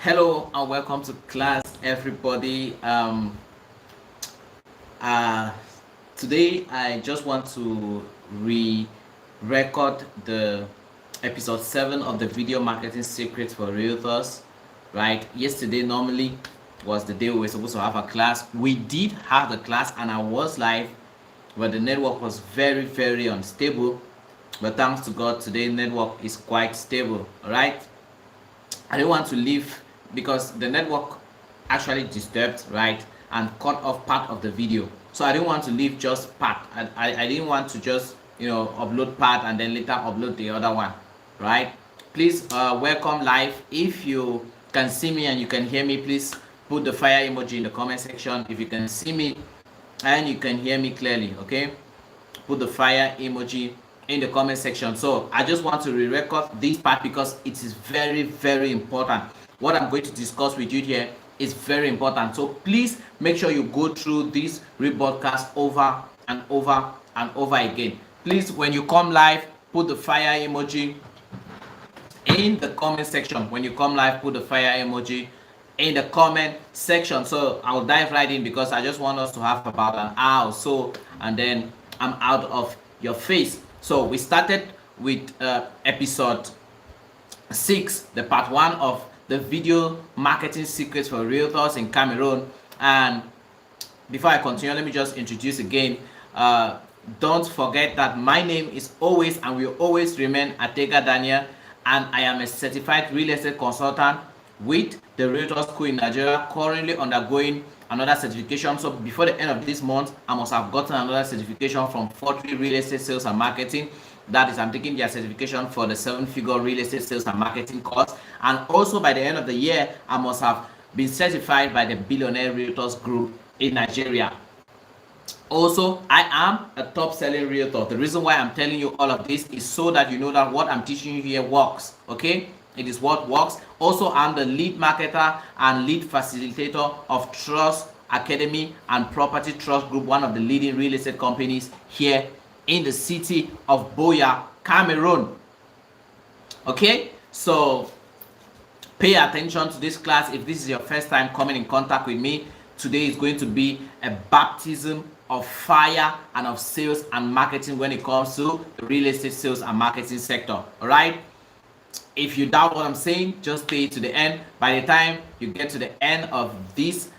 Hello and welcome to class, everybody. Uh, Today I just want to re-record the episode 7 of the video marketing secrets for realtors. Right? Yesterday normally was the day we were supposed to have a class. We did have the class and I was live, but the network was very unstable. But thanks to God, today network is quite stable. All right. I didn't want to leave because the network actually disturbed, right, and cut off part of the video. So I didn't want to leave just part. I didn't want to just upload part and then later upload the other one, right? Please welcome live. If you can see me and you can hear me, please put the fire emoji in the comment section. If you can see me and you can hear me clearly, okay, put the fire emoji in the comment section. So I just want to re-record this part because it is very important. What I'm going to discuss with you here is very important. So please make sure you go through this rebroadcast over and over and over again. Please, when you come live, put the fire emoji in the comment section. When you come live, put the fire emoji in the comment section. So I'll dive right in because I just want us to have about an hour or so, and then I'm out of your face. So we started with episode 6, the part 1 of the video marketing secrets for realtors in Cameroon. And before I continue, let me just introduce again. Don't forget that my name is always and will always remain Ategha Daniel, and I am a certified real estate consultant with the Realtors School in Nigeria, currently undergoing another certification. So before the end of this month, I must have gotten another certification from 40 Real Estate Sales and Marketing. That is, I'm taking their certification for the 7-figure real estate sales and marketing course. And also by the end of the year, I must have been certified by the Billionaire Realtors Group in Nigeria. Also, I am a top selling realtor. The reason why I'm telling you all of this is so that you know that what I'm teaching you here works. Okay, it is what works. Also, I'm the lead marketer and lead facilitator of Trust Academy and Property Trust Group, one of the leading real estate companies here in the city of Boya, Cameroon. Okay, so pay attention to this class. If this is your first time coming in contact with me, today is going to be a baptism of fire and of sales and marketing when it comes to the real estate sales and marketing sector. All right, if you doubt what I'm saying, just stay to the end. By the time you get to the end of this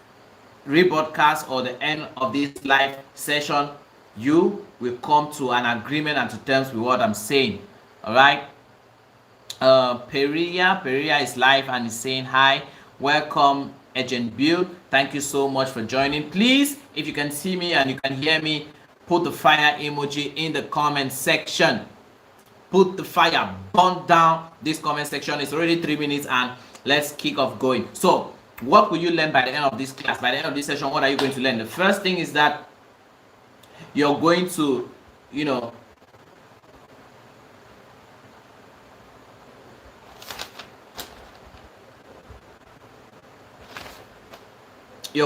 rebroadcast or the end of this live session, you will come to an agreement and to terms with what I'm saying. All right. Peria is live and is saying hi. Welcome, Agent Build. Thank you so much for joining. Please, if you can see me and you can hear me, put the fire emoji in the comment section. Put the fire, burn down this comment section. It's already 3 minutes and let's kick off going. So what will you learn by the end of this class? By the end of this session, what are you going to learn? The first thing is that you're going to, you're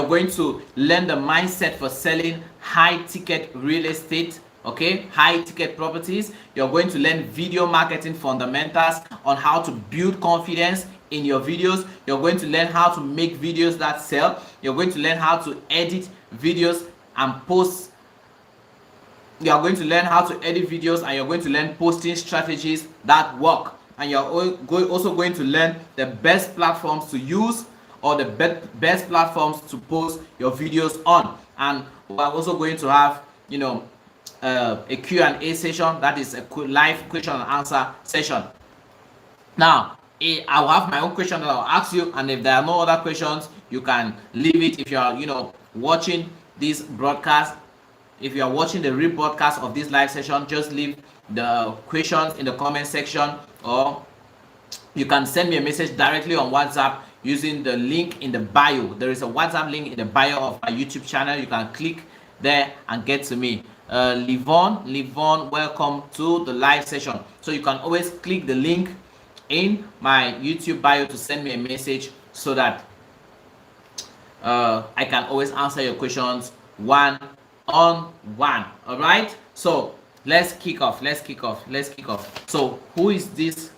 going to learn the mindset for selling high ticket real estate, okay, high ticket properties. You're going to learn video marketing fundamentals on how to build confidence in your videos. You're going to learn how to make videos that sell. You're going to learn how to edit videos and post. You're going to learn how to edit videos, and you're going to learn posting strategies that work. And you're also going to learn the best platforms to use or the best platforms to post your videos on. And we're also going to have a Q&A session, that is a live question and answer session. Now I'll have my own question that I'll ask you, and if there are no other questions, you can leave it. If you are watching this broadcast, if you are watching the rebroadcast of this live session, just leave the questions in the comment section, or you can send me a message directly on WhatsApp using the link in the bio. There is a WhatsApp link in the bio of my YouTube channel. You can click there and get to me. Livon, welcome to the live session. So you can always click the link in my YouTube bio to send me a message so that I can always answer your questions one on one. All right, so let's kick off. So who is this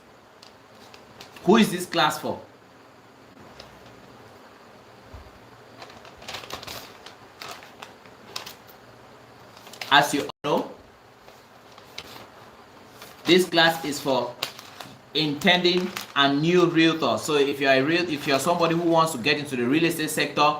class for? As you all know, this class is for intending and new realtors. So if you're somebody who wants to get into the real estate sector,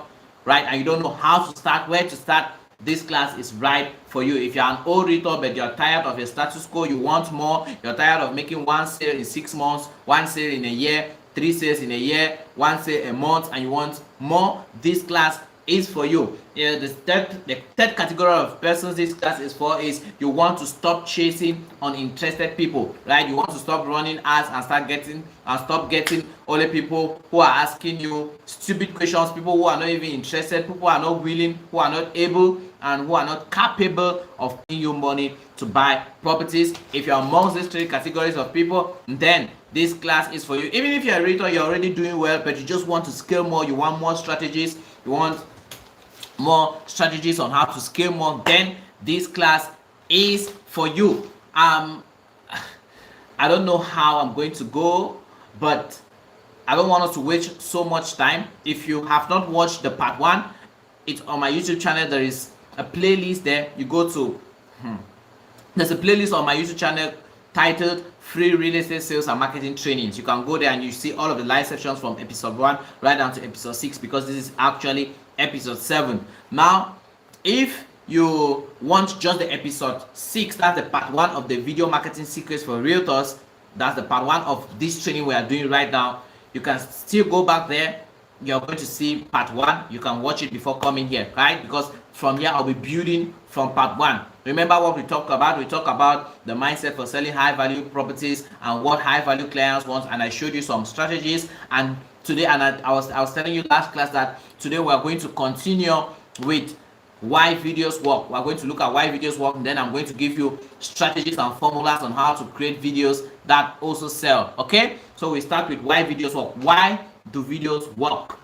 right, and you don't know how to start, where to start, this class is right for you. If you're an old realtor but you're tired of your status quo, you want more, you're tired of making one sale in 6 months, one sale in a year, 3 sales in a year, 1 sale a month, and you want more, this class is for you. Yeah, the third category of persons this class is for is you want to stop chasing uninterested people, right? You want to stop running ads and stop getting only people who are asking you stupid questions, people who are not even interested, people who are not willing, who are not able, and who are not capable of paying you money to buy properties. If you're amongst these 3 categories of people, then this class is for you. Even if you're a realtor, you're already doing well, but you just want to scale more, you want more strategies, you want more strategies on how to scale more, then this class is for you. I don't know how I'm going to go, but I don't want us to waste so much time. If you have not watched the part 1, it's on my YouTube channel. There is a playlist there. You go to there's a playlist on my YouTube channel titled Free Real Estate Sales and Marketing Trainings. You can go there and you see all of the live sessions from episode 1 right down to episode 6, because this is actually episode 7. Now, if you want just the episode 6, that's the part 1 of the video marketing secrets for realtors. That's the part 1 of this training we are doing right now. You can still go back there. You're going to see part 1. You can watch it before coming here, right? Because from here I'll be building from part 1. Remember what we talked about? We talked about the mindset for selling high value properties and what high value clients want, and I showed you some strategies. And today, and I was telling you last class that today we are going to continue with why videos work. We're going to look at why videos work, and then I'm going to give you strategies and formulas on how to create videos that also sell. Okay, so we start with why videos work. Why do videos work?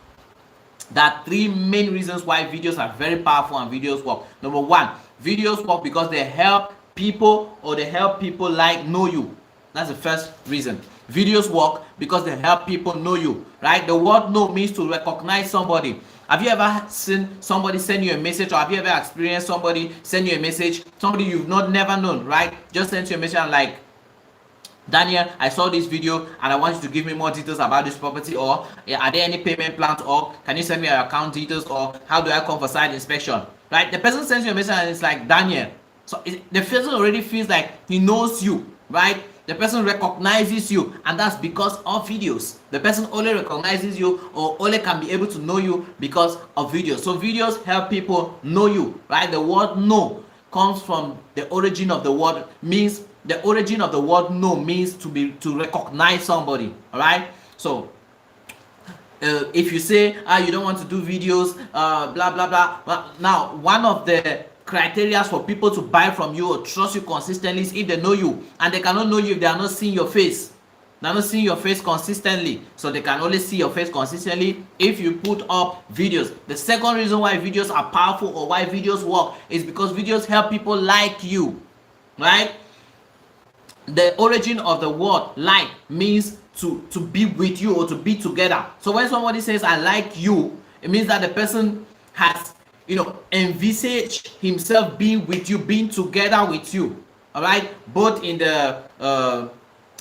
There are 3 main reasons why videos are very powerful and videos work. Number 1, videos work because they help people, or they help people like know you. That's the first reason. Videos work because they help people know you, right? The word know means to recognize somebody. Have you ever seen somebody send you a message, or have you ever experienced somebody send you a message, somebody you've never known, right? Just sent you a message and like, Daniel, I saw this video and I want you to give me more details about this property, or are there any payment plans, or can you send me your account details, or how do I come for site inspection, right? The person sends you a message and it's like, Daniel. So the person already feels like he knows you, right? The person recognizes you, and that's because of videos. The person only recognizes you, or only can be able to know you because of videos. So videos help people know you, right? The word know comes from the origin of the word, means the origin of the word know means to recognize somebody. All right, so if you say you don't want to do videos, blah blah blah, well, now one of the criteria for people to buy from you or trust you consistently is if they know you, and they cannot know you if they are not seeing your face. They're not seeing your face consistently, so they can only see your face consistently if you put up videos. The second reason why videos are powerful, or why videos work, is because videos help people like you, right? The origin of the word like means to be with you, or to be together. So when somebody says I like you, it means that the person has, envisaged himself being with you, being together with you. All right, both in the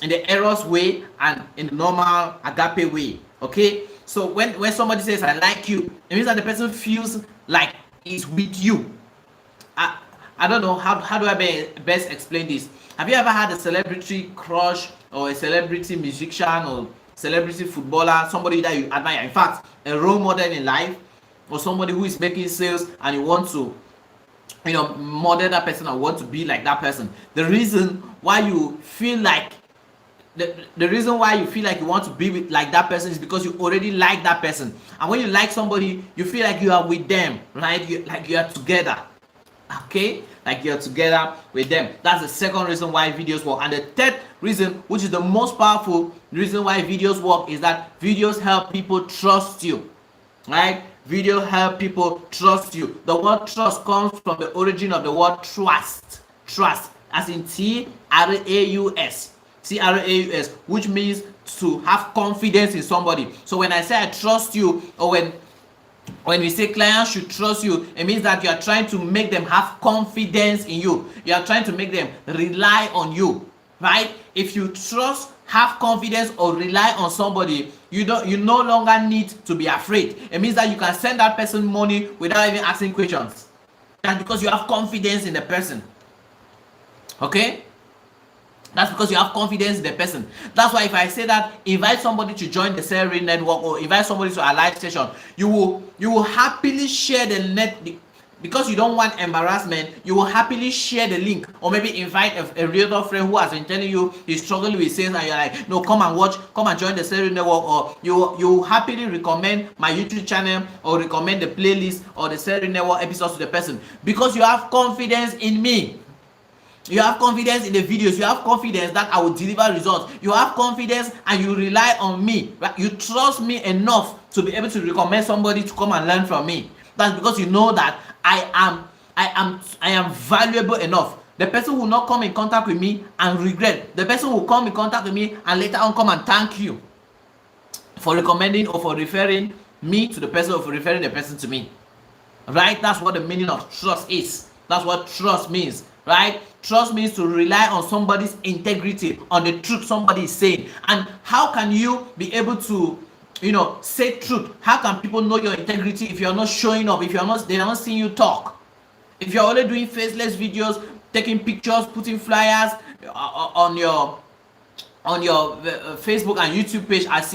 eros way and in the normal agape way. Okay, so when somebody says I like you, it means that the person feels like he's with you. I don't know how do I best explain this. Have you ever had a celebrity crush, or a celebrity musician, or celebrity footballer, somebody that you admire, in fact a role model in life, or somebody who is making sales and you want to model that person, or want to be like that person? The reason why you feel like the reason why you feel like you want to be with like that person is because you already like that person. And when you like somebody, you feel like you are with them, right? You are together. Okay, like you're together with them. That's the second reason why videos work. And the third reason, which is the most powerful reason why videos work, is that videos help people trust you, right? Video help people trust you. The word trust comes from the origin of the word trust, as in T-R-A-U-S, which means to have confidence in somebody. So when I say I trust you, or When we say clients should trust you, it means that you are trying to make them have confidence in you. You are trying to make them rely on you, right? If you trust, have confidence, or rely on somebody, you no longer need to be afraid. It means that you can send that person money without even asking questions. That's because you have confidence in the person. Okay? That's because you have confidence in the person. That's why if I say that invite somebody to join the salary network or invite somebody to a live session, you will happily share the because you don't want embarrassment. You will happily share the link, or maybe invite a realtor friend who has been telling you he's struggling with sales, and you're like, no, come and watch, come and join the salary network. Or you happily recommend my YouTube channel or recommend the playlist or the salary network episodes to the person because you have confidence in me. You have confidence in the videos. You have confidence that I will deliver results. You have confidence and you rely on me. Right? You trust me enough to be able to recommend somebody to come and learn from me. That's because you know that I am valuable enough. The person will not come in contact with me and regret. The person will come in contact with me and later on come and thank you for recommending or for referring me to the person or for referring the person to me. Right? That's what the meaning of trust is. That's what trust means. Right? Trust means to rely on somebody's integrity, on the truth somebody is saying. And how can you be able to, say truth? How can people know your integrity if you're not showing up, if they're not seeing you talk? If you're only doing faceless videos, taking pictures, putting flyers on your Facebook and YouTube page as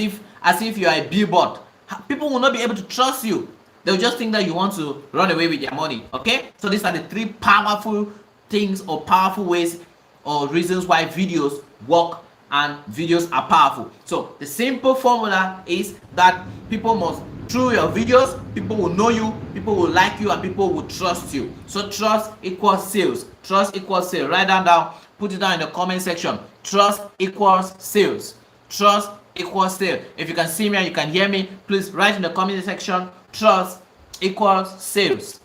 if you're a billboard, people will not be able to trust you. They'll just think that you want to run away with their money. Okay? So these are the three powerful things or powerful ways or reasons why videos work and videos are powerful. So the simple formula is that people must, through your videos, people will know you, people will like you, and people will trust you. So trust equals sales. Trust equals sales. Write that down, put it down in the comment section. Trust equals sales. Trust equals sales. If you can see me and you can hear me, please write in the comment section. Trust equals sales.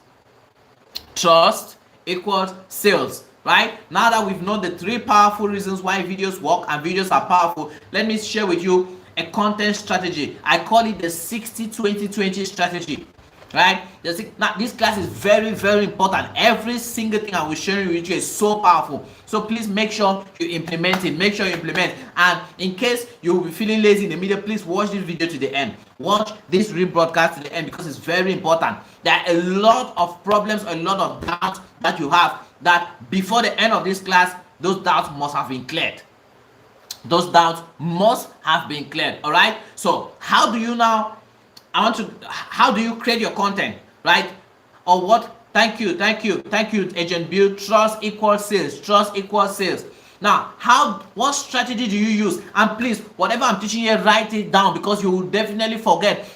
Trust equals sales. Right? Now that we've known the three powerful reasons why videos work and videos are powerful, let me share with you a content strategy. I call it the 60-20-20 strategy. Right? Now, this class is very, very important. Every single thing I will share with you is so powerful. So please make sure you implement it. Make sure you implement. And in case you will be feeling lazy in the middle, please watch this video to the end. Watch this rebroadcast to the end because it's very important. There are a lot of problems, a lot of doubts that you have that before the end of this class, those doubts must have been cleared. Those doubts must have been cleared. All right. So how do you now? How do you create your content, right? Or what? Thank you, Agent Bill. Trust equals sales. Trust equals sales. Now, what strategy do you use? And please, whatever I'm teaching you, write it down because you will definitely forget.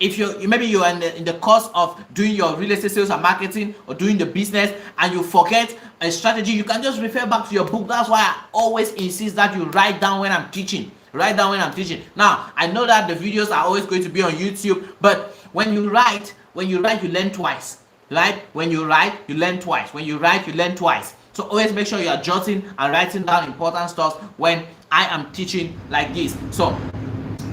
If maybe you're in the course of doing your real estate sales and marketing or doing the business and you forget a strategy, you can just refer back to your book. That's why I always insist that you write down when I'm teaching. Write down when I'm teaching. Now, I know that the videos are always going to be on YouTube, but when you write, you learn twice. Right? When you write, you learn twice. When you write, you learn twice. So always make sure you are jotting and writing down important stuff when I am teaching like this. So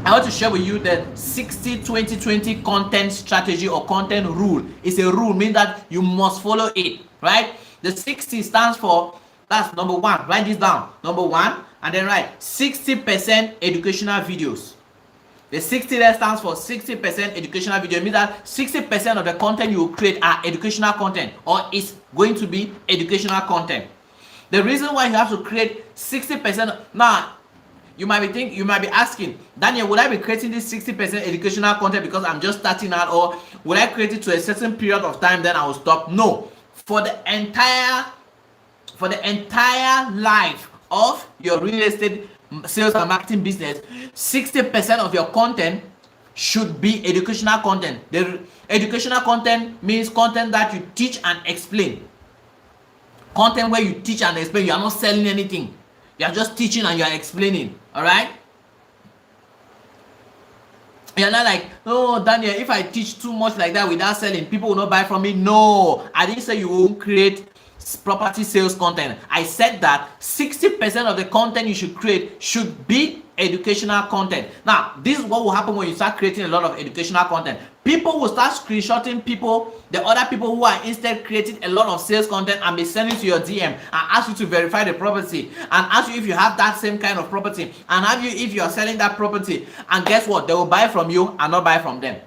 I want to share with you the 60-20-20 content strategy or content rule. It's a rule, means that you must follow it. Right? The 60 stands for, that's number one. Write this down. Number one. And then write 60% educational videos. The 60 there stands for 60% educational video. It means that 60% of the content you will create are educational content, or is going to be educational content. The reason why you have to create 60%, now you might be asking, Daniel, would I be creating this 60% educational content because I'm just starting out, or would I create it to a certain period of time then I will stop? No. For the entire life of your real estate sales and marketing business, 60% of your content should be educational content. The educational content means content that you teach and explain. Content where you teach and explain. You are not selling anything. You are just teaching and you are explaining. All right? You're not like, oh, Daniel, if I teach too much like that without selling, people will not buy from me. No, I didn't say you won't create property sales content. I said that 60% of the content you should create should be educational content. Now, this is what will happen when you start creating a lot of educational content. People will start screenshotting the other people who are instead creating a lot of sales content and be sending to your DM and ask you to verify the property and ask you if you have that same kind of property and have you if you are selling that property, and guess what? They will buy from you and not buy from them.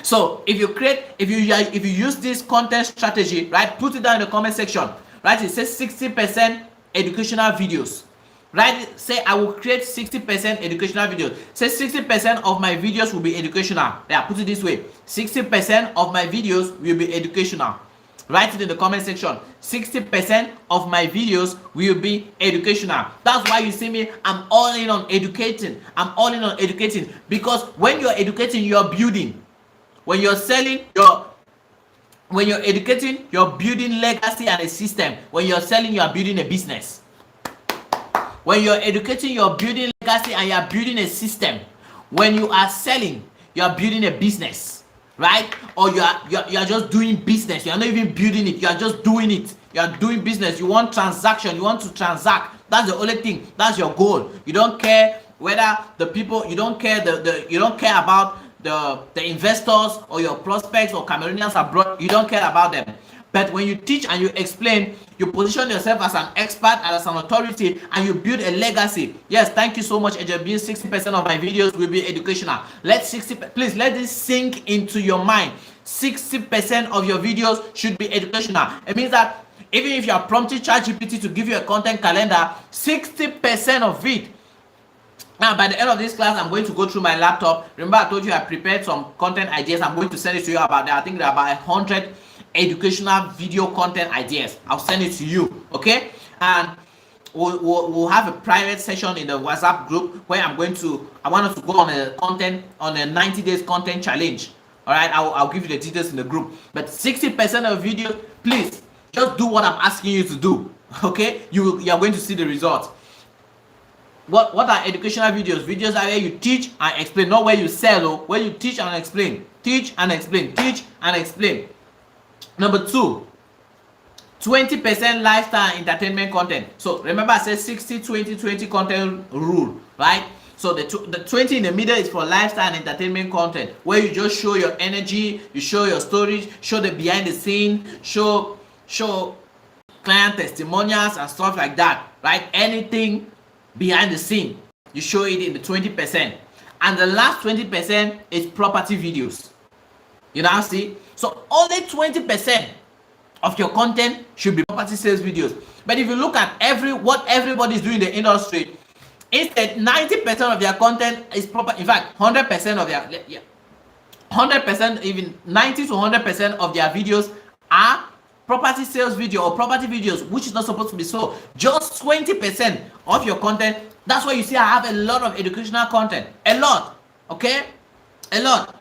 So if you use this content strategy, right, put it down in the comment section, right? It says 60% educational videos. Right? Say I will create 60% educational videos. Say 60% of my videos will be educational. Yeah, put it this way. 60% of my videos will be educational. Write it in the comment section. 60% of my videos will be educational. That's why you see me, I'm all in on educating. I'm all in on educating, because when you're educating, you're building. When you're selling, when you're educating, you're building legacy and a system. When you're selling, you're building a business. When you're educating, you're building legacy and you're building a system. When you are selling, you're building a business, right? Or you're just doing business. You're not even building it. You're just doing it. You're doing business. You want transaction. You want to transact. That's the only thing. That's your goal. You don't care whether the people. You don't care you don't care about the investors or your prospects or Cameroonians abroad. You don't care about them. But when you teach and you explain, you position yourself as an expert and as an authority, and you build a legacy. Yes, thank you so much, AJ. 60% of my videos will be educational. Please let this sink into your mind. 60% of your videos should be educational. It means that even if you are prompting ChatGPT to give you a content calendar, 60% of it. Now, by the end of this class, I'm going to go through my laptop. Remember, I told you I prepared some content ideas. I'm going to send it to you about that. I think there are about 100 educational video content ideas. I'll send it to you, okay? And we'll have a private session in the WhatsApp group where I want us to go on a 90 days content challenge. All right, I'll give you the details in the group. But 60% of video, please just do what I'm asking you to do, okay? You are going to see the results. What are educational videos? Videos are where you teach and explain, not where you sell, or where you teach and explain. Teach and explain. Teach and explain. Number 2, 20% lifestyle entertainment content. So remember, I said 60-20-20 content rule, right? So the 20 in the middle is for lifestyle and entertainment content, where you just show your energy, you show your stories, show the behind the scene, show client testimonials and stuff like that, right? Anything behind the scene, you show it in the 20%. And the last 20% is property videos. You now see? So only 20% of your content should be property sales videos. But if you look at what everybody is doing in the industry, instead 90% of their content is property. In fact, 100% of their 100%, even 90 to 100% of their videos are property sales video or property videos, which is not supposed to be so. Just 20% of your content. That's why you see I have a lot of educational content. A lot. Okay? A lot.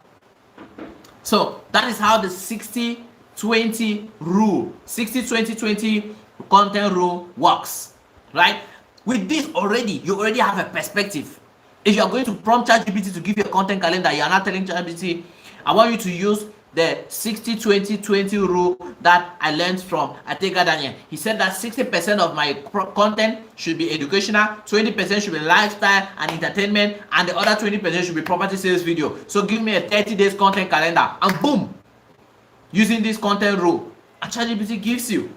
So that is how the 60-20 rule, 60-20-20 content rule works, right? With this you already have a perspective. If you are going to prompt ChatGPT to give you a content calendar, you are not telling ChatGPT, I want you to use the 60-20-20 rule that I learned from Ategha Daniel. He said that 60% of my content should be educational, 20% should be lifestyle and entertainment, and the other 20% should be property sales video. So give me a 30 days content calendar, and boom, using this content rule, and ChatGPT gives you.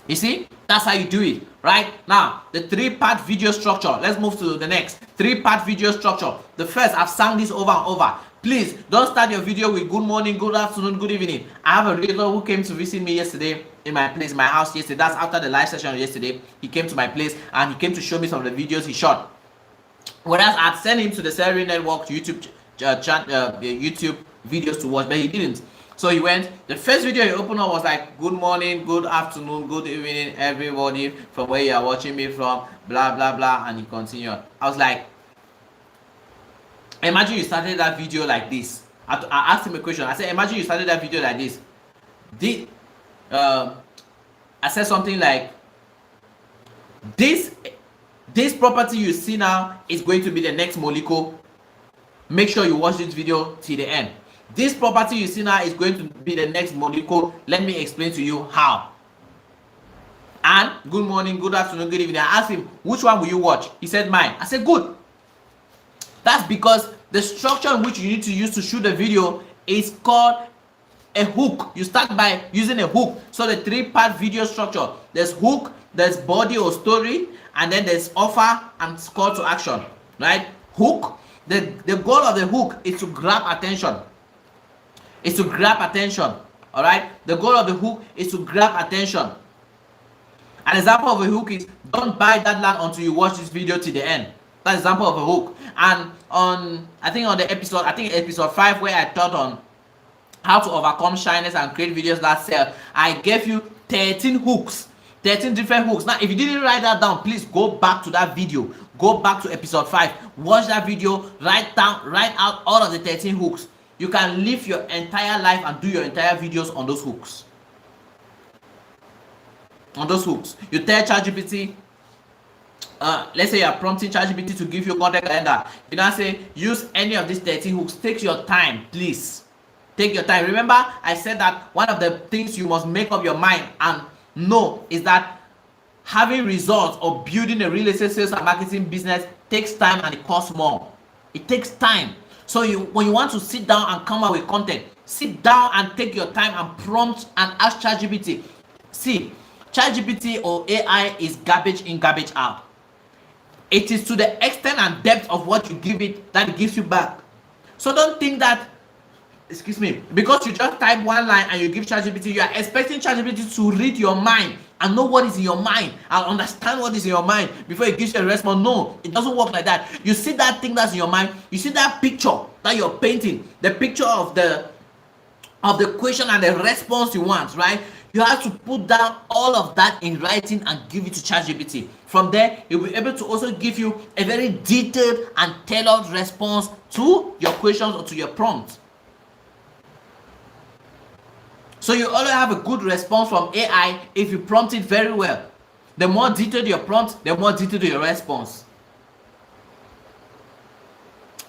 You see, that's how you do it. Right now, the 3-part video structure. Let's move to the next 3-part video structure. The first, I've sang this over and over. Please don't start your video with good morning, good afternoon, good evening. I have a realtor who came to visit me yesterday in my place, my house yesterday. That's after the live session yesterday. He came to my place and he came to show me some of the videos he shot. Whereas I'd sent him to the Salary Network YouTube YouTube videos to watch, but he didn't. So he went. The first video he opened up was like, good morning, good afternoon, good evening, everybody from where you are watching me from, blah blah blah, and he continued. I was like, imagine you started that video like this. I asked him a question. I said, imagine you started that video like this. I said something like, this property you see now is going to be the next Moliko. Make sure you watch this video till the end. This property you see now is going to be the next Moliko. Let me explain to you how. And good morning, good afternoon, good evening. I asked him, which one will you watch? He said mine. I said, good. That's because The structure in which you need to use to shoot the video is called a hook. You start by using a hook. So the 3-part video structure, there's hook, there's body or story, and then there's offer and call to action, right? Hook, the goal of the hook is to grab attention. It's to grab attention. All right, the goal of the hook is to grab attention. An example of a hook is, don't buy that land until you watch this video to the end. That's an example of a hook. And I think episode 5, where I taught on how to overcome shyness and create videos that sell, I gave you 13 hooks, 13 different hooks. Now, if you didn't write that down, please go back to that video. Go back to episode 5, watch that video, write out all of the 13 hooks. You can live your entire life and do your entire videos on those hooks. On those hooks. You tell ChatGPT, let's say you are prompting ChatGPT to give you content calendar. You now say, use any of these 13 hooks. Take your time, please. Take your time. Remember, I said that one of the things you must make up your mind and know is that having results or building a real estate sales and marketing business takes time and it costs more. It takes time. So when you want to sit down and come up with content, sit down and take your time and prompt and ask ChatGPT. See, ChatGPT or AI is garbage in, garbage out. It is to the extent and depth of what you give it that it gives you back. So don't think that, excuse me, because you just type one line and you give ChatGPT, you are expecting ChatGPT to read your mind and know what is in your mind and understand what is in your mind before it gives you a response. No, it doesn't work like that. You see that thing that's in your mind, you see that picture that you're painting, the picture of the question and the response you want, right? You have to put down all of that in writing and give it to ChatGPT. From there, it will be able to also give you a very detailed and tailored response to your questions or to your prompt. So you always have a good response from AI if you prompt it very well. The more detailed your prompt, the more detailed your response.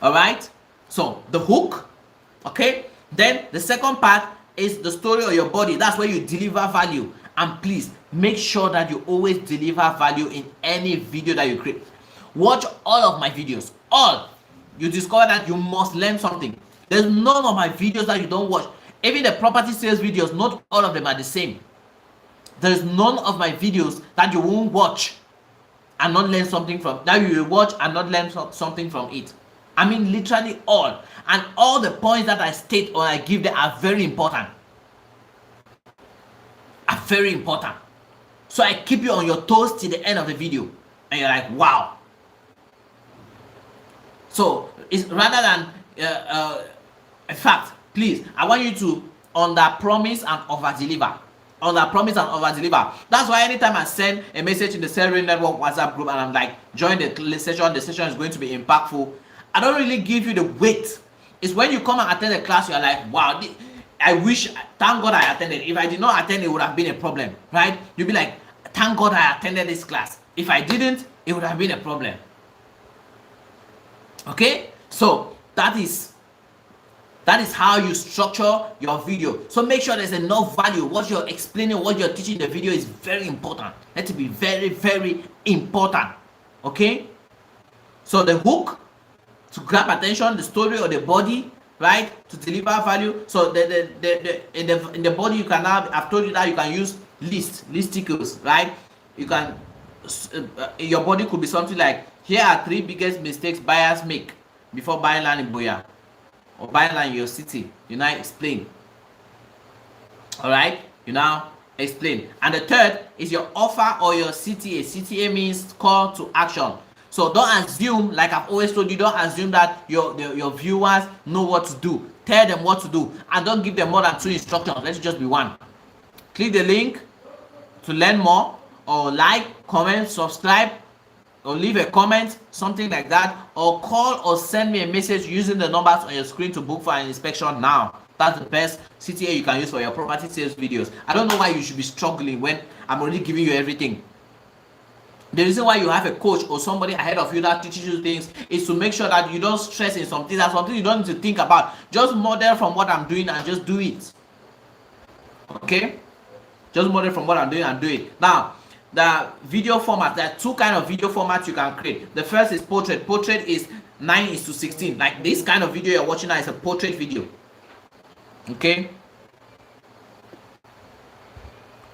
All right? So the hook, okay? Then the second part is the story of your body. That's where you deliver value. And please make sure that you always deliver value in any video that you create. Watch all of my videos. All. You discover that you must learn something. There's none of my videos that you don't watch. Even the property sales videos, not all of them are the same. There's none of my videos that you won't watch and not learn something from. That you will watch and not learn something from it. I mean literally all. And all the points that I state or I give there are very important. Are very important. So I keep you on your toes till the end of the video. And you're like, wow. So it's rather than a fact. Please, I want you to under-promise and over-deliver. Under-promise and over-deliver. That's why anytime I send a message in the Sell Real Network WhatsApp group and I'm like, join the session is going to be impactful, I don't really give you the weight. It's when you come and attend the class, you're like, wow, thank God I attended. If I did not attend, it would have been a problem, right? You'll be like, thank God I attended this class. If I didn't, it would have been a problem. Okay? So, that is how you structure your video. So make sure there's enough value. What you're explaining, what you're teaching in the video is very important. Let it be very, very important. Okay? So the hook to grab attention, the story or the body, right? To deliver value. So in the body you can now, I've told you that you can use listicles, right? You can your body could be something like, here are 3 biggest mistakes buyers make before buying land in Boya. Or buying land in your city. You now explain. Alright? You now explain. And the third is your offer or your CTA. CTA means call to action. So don't assume, like I've always told you, don't assume that your viewers know what to do. Tell them what to do. And don't give them more than 2 instructions. Let it just be 1. Click the link to learn more. Or like, comment, subscribe. Or leave a comment, something like that, or call or send me a message using the numbers on your screen to book for an inspection now. That's the best CTA you can use for your property sales videos. I don't know why you should be struggling when I'm already giving you everything. The reason why you have a coach or somebody ahead of you that teaches you things is to make sure that you don't stress in something. That's something you don't need to think about. Just model from what I'm doing and just do it. Okay? Just model from what I'm doing and do it. Now, the video format, there are 2 kinds of video formats you can create. The first is portrait. Portrait is 9:16. Like this kind of video you're watching now is a portrait video. Okay,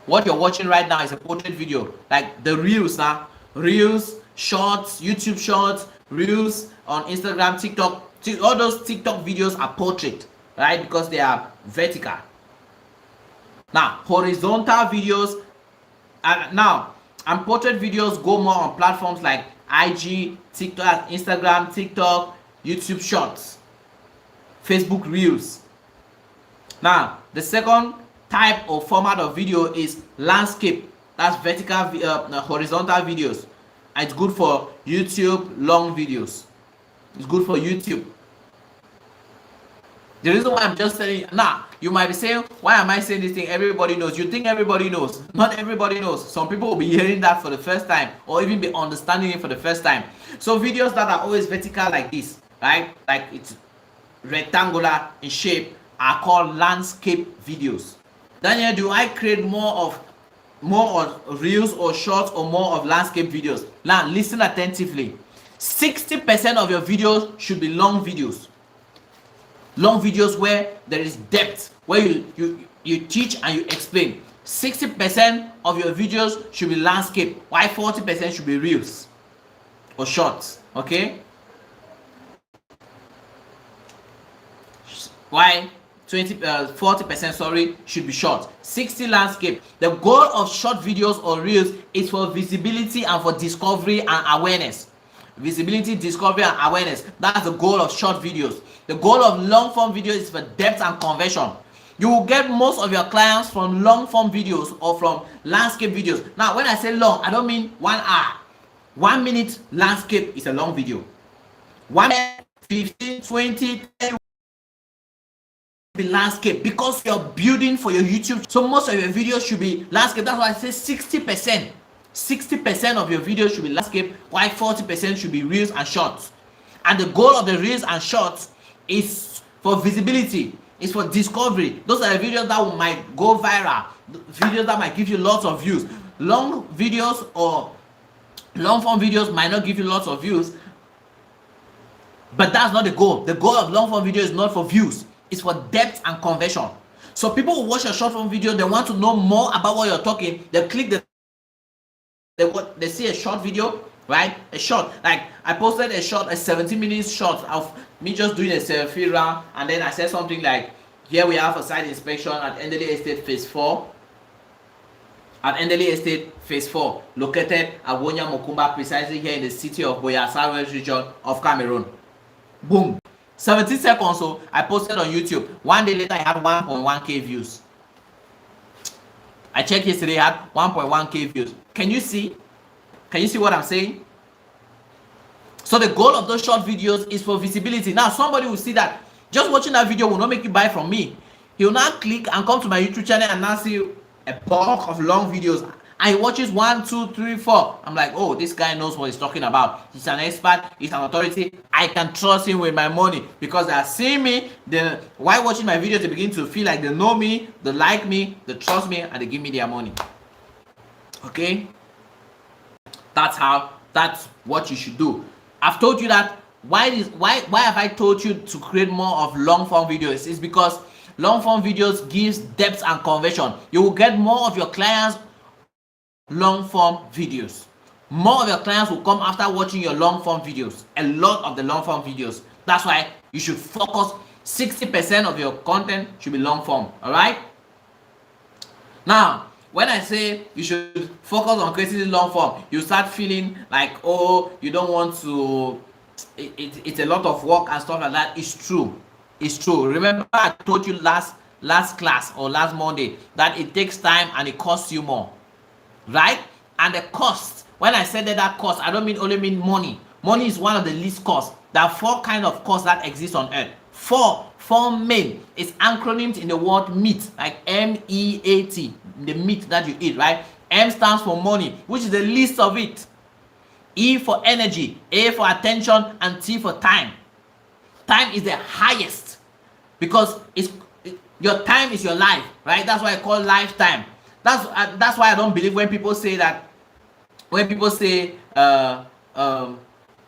what you're watching right now is a portrait video. Like the reels now, reels, shorts, YouTube shorts, reels on Instagram, TikTok. All those TikTok videos are portrait, right? Because they are vertical. Now horizontal videos, and portrait videos go more on platforms like IG, TikTok, Instagram, TikTok, YouTube shorts, Facebook reels. Now the second type or format of video is landscape. That's vertical, horizontal videos. And it's good for YouTube long videos. It's good for YouTube. The reason why I'm just telling you now, you might be saying, why am I saying this thing? Everybody knows. You think everybody knows. Not everybody knows. Some people will be hearing that for the first time, or even be understanding it for the first time. So videos that are always vertical like this, right? Like it's rectangular in shape, are called landscape videos. Daniel, do I create more of reels or shorts or more of landscape videos? Now listen attentively. 60% of your videos should be long videos. Long videos where there is depth, where you teach and you explain. 60% of your videos should be landscape, while 40% should be reels or shorts. Okay, why 40% sorry should be short, 60 landscape. The goal of short videos or reels is for visibility and for discovery and awareness. Visibility, discovery and awareness. That's the goal of short videos. The goal of long form videos is for depth and conversion. You will get most of your clients from long form videos or from landscape videos. Now when I say long, I don't mean 1 hour. 1 minute landscape is a long video. 1 minute, 15, 20, 10 be landscape, because you're building for your YouTube. So most of your videos should be landscape. That's why I say 60%. 60% of your videos should be landscape, while 40% should be reels and shorts. And the goal of the reels and shorts is for visibility, is for discovery. Those are the videos that might go viral, videos that might give you lots of views. Long videos or long form videos might not give you lots of views, but that's not the goal. The goal of long form video is not for views, it's for depth and conversion. So people who watch a short form video, they want to know more about what you're talking. They click they see a short video, right? A short, like I posted a 17-minute short of me just doing a selfie round, and then I said something like, here we have a site inspection at Endele Estate Phase 4. At Endele Estate Phase 4, located at Wonya Mokumba, precisely here in the city of Boyasaro region of Cameroon. Boom. 17 seconds, so I posted on YouTube. 1 day later, I had 1.1k views. I checked yesterday, I had 1.1k views. Can you see? Can you see what I'm saying? So the goal of those short videos is for visibility. Now somebody will see that just watching that video will not make you buy from me. He will now click and come to my YouTube channel and now see a bulk of long videos. And he watches 1, 2, 3, 4. I'm like, oh, this guy knows what he's talking about. He's an expert. He's an authority. I can trust him with my money because they are seeing me. Then while watching my videos, they begin to feel like they know me, they like me, they trust me, and they give me their money. Okay, that's what you should do. I've told you that. Why have I told you to create more of long form videos? It's because long form videos gives depth and conversion. You will get more of your clients long form videos. More of your clients will come after watching your long form videos. A lot of the long form videos. That's why you should focus. 60% of your content should be long form. All right. Now, when I say you should focus on creating long form, you start feeling like, oh, you don't want to. It's a lot of work and stuff like that. It's true. It's true. Remember, I told you last class or last Monday that it takes time and it costs you more. Right? And the cost, when I said that cost, I don't only mean money. Money is one of the least costs. There are 4 kinds of costs that exist on earth. 4 main. It's acronymed in the word meat, like MEAT, the meat that you eat, right? M stands for money, which is the least of it. E for energy, A for attention, and T for time. Time is the highest because your time is your life, right? That's why I call lifetime. That's why I don't believe when people say that. When people say that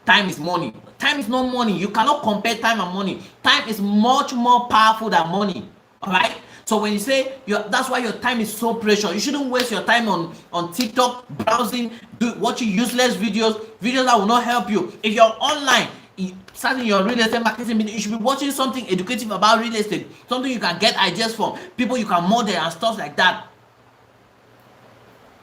time is money. Time is not money. You cannot compare time and money. Time is much more powerful than money. All right. So when you say that's why your time is so precious. You shouldn't waste your time on TikTok, browsing, watching useless videos that will not help you. If you're online, starting your real estate marketing, you should be watching something educative about real estate, something you can get ideas from, people you can model and stuff like that.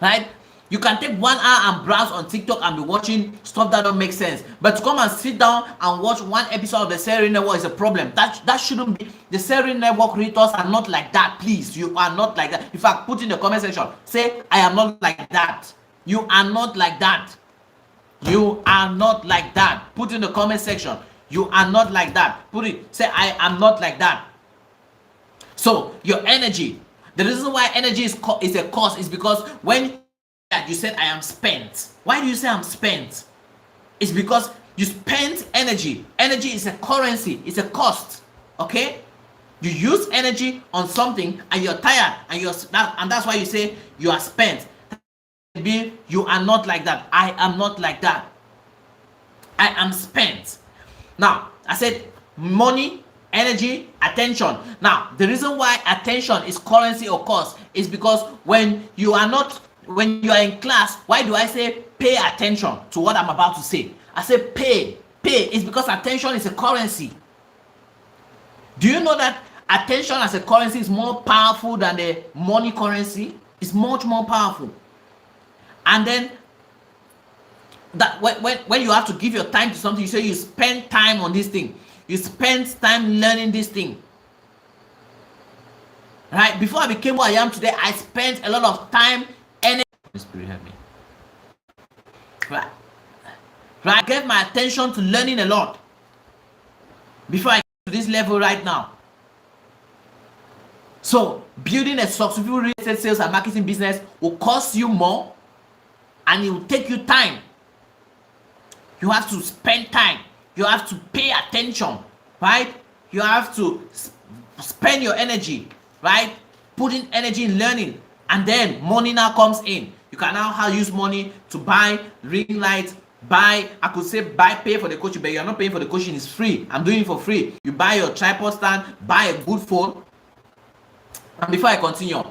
Right? You can take 1 hour and browse on TikTok and be watching stuff that don't make sense. But to come and sit down and watch one episode of the Salary Network is a problem. That shouldn't be. The Salary Network realtors are not like that. Please, you are not like that. In fact, put in the comment section, say, I am not like that. You are not like that. You are not like that. Put in the comment section, you are not like that. Put it, say, I am not like that. So, your energy. The reason why energy is a cost is because when you said I am spent. Why do you say I'm spent? It's because you spent energy. Energy is a currency. It's a cost. Okay? You use energy on something and you're tired and that's why you say you are spent. You are not like that. I am not like that. I am spent. Now, I said money, energy, attention. Now, the reason why attention is currency or cost is because when you are in class, why do I say pay attention to what I'm about to say? I say pay. Pay is because attention is a currency. Do you know that attention as a currency is more powerful than the money currency? It's much more powerful. And then that when you have to give your time to something, you say you spend time on this thing. You spend time learning this thing. Right? Before I became what I am today, I spent a lot of time. Spirit help me. Right. I gave my attention to learning a lot before I get to this level right now. So building a successful real estate sales and marketing business will cost you more and it will take you time. You have to spend time. You have to pay attention, right? You have to spend your energy, right? Putting energy in learning, and then money now comes in. You can now use money to buy ring lights, pay for the coaching, but you're not paying for the coaching, it's free. I'm doing it for free. You buy your tripod stand, buy a good phone. And before I continue,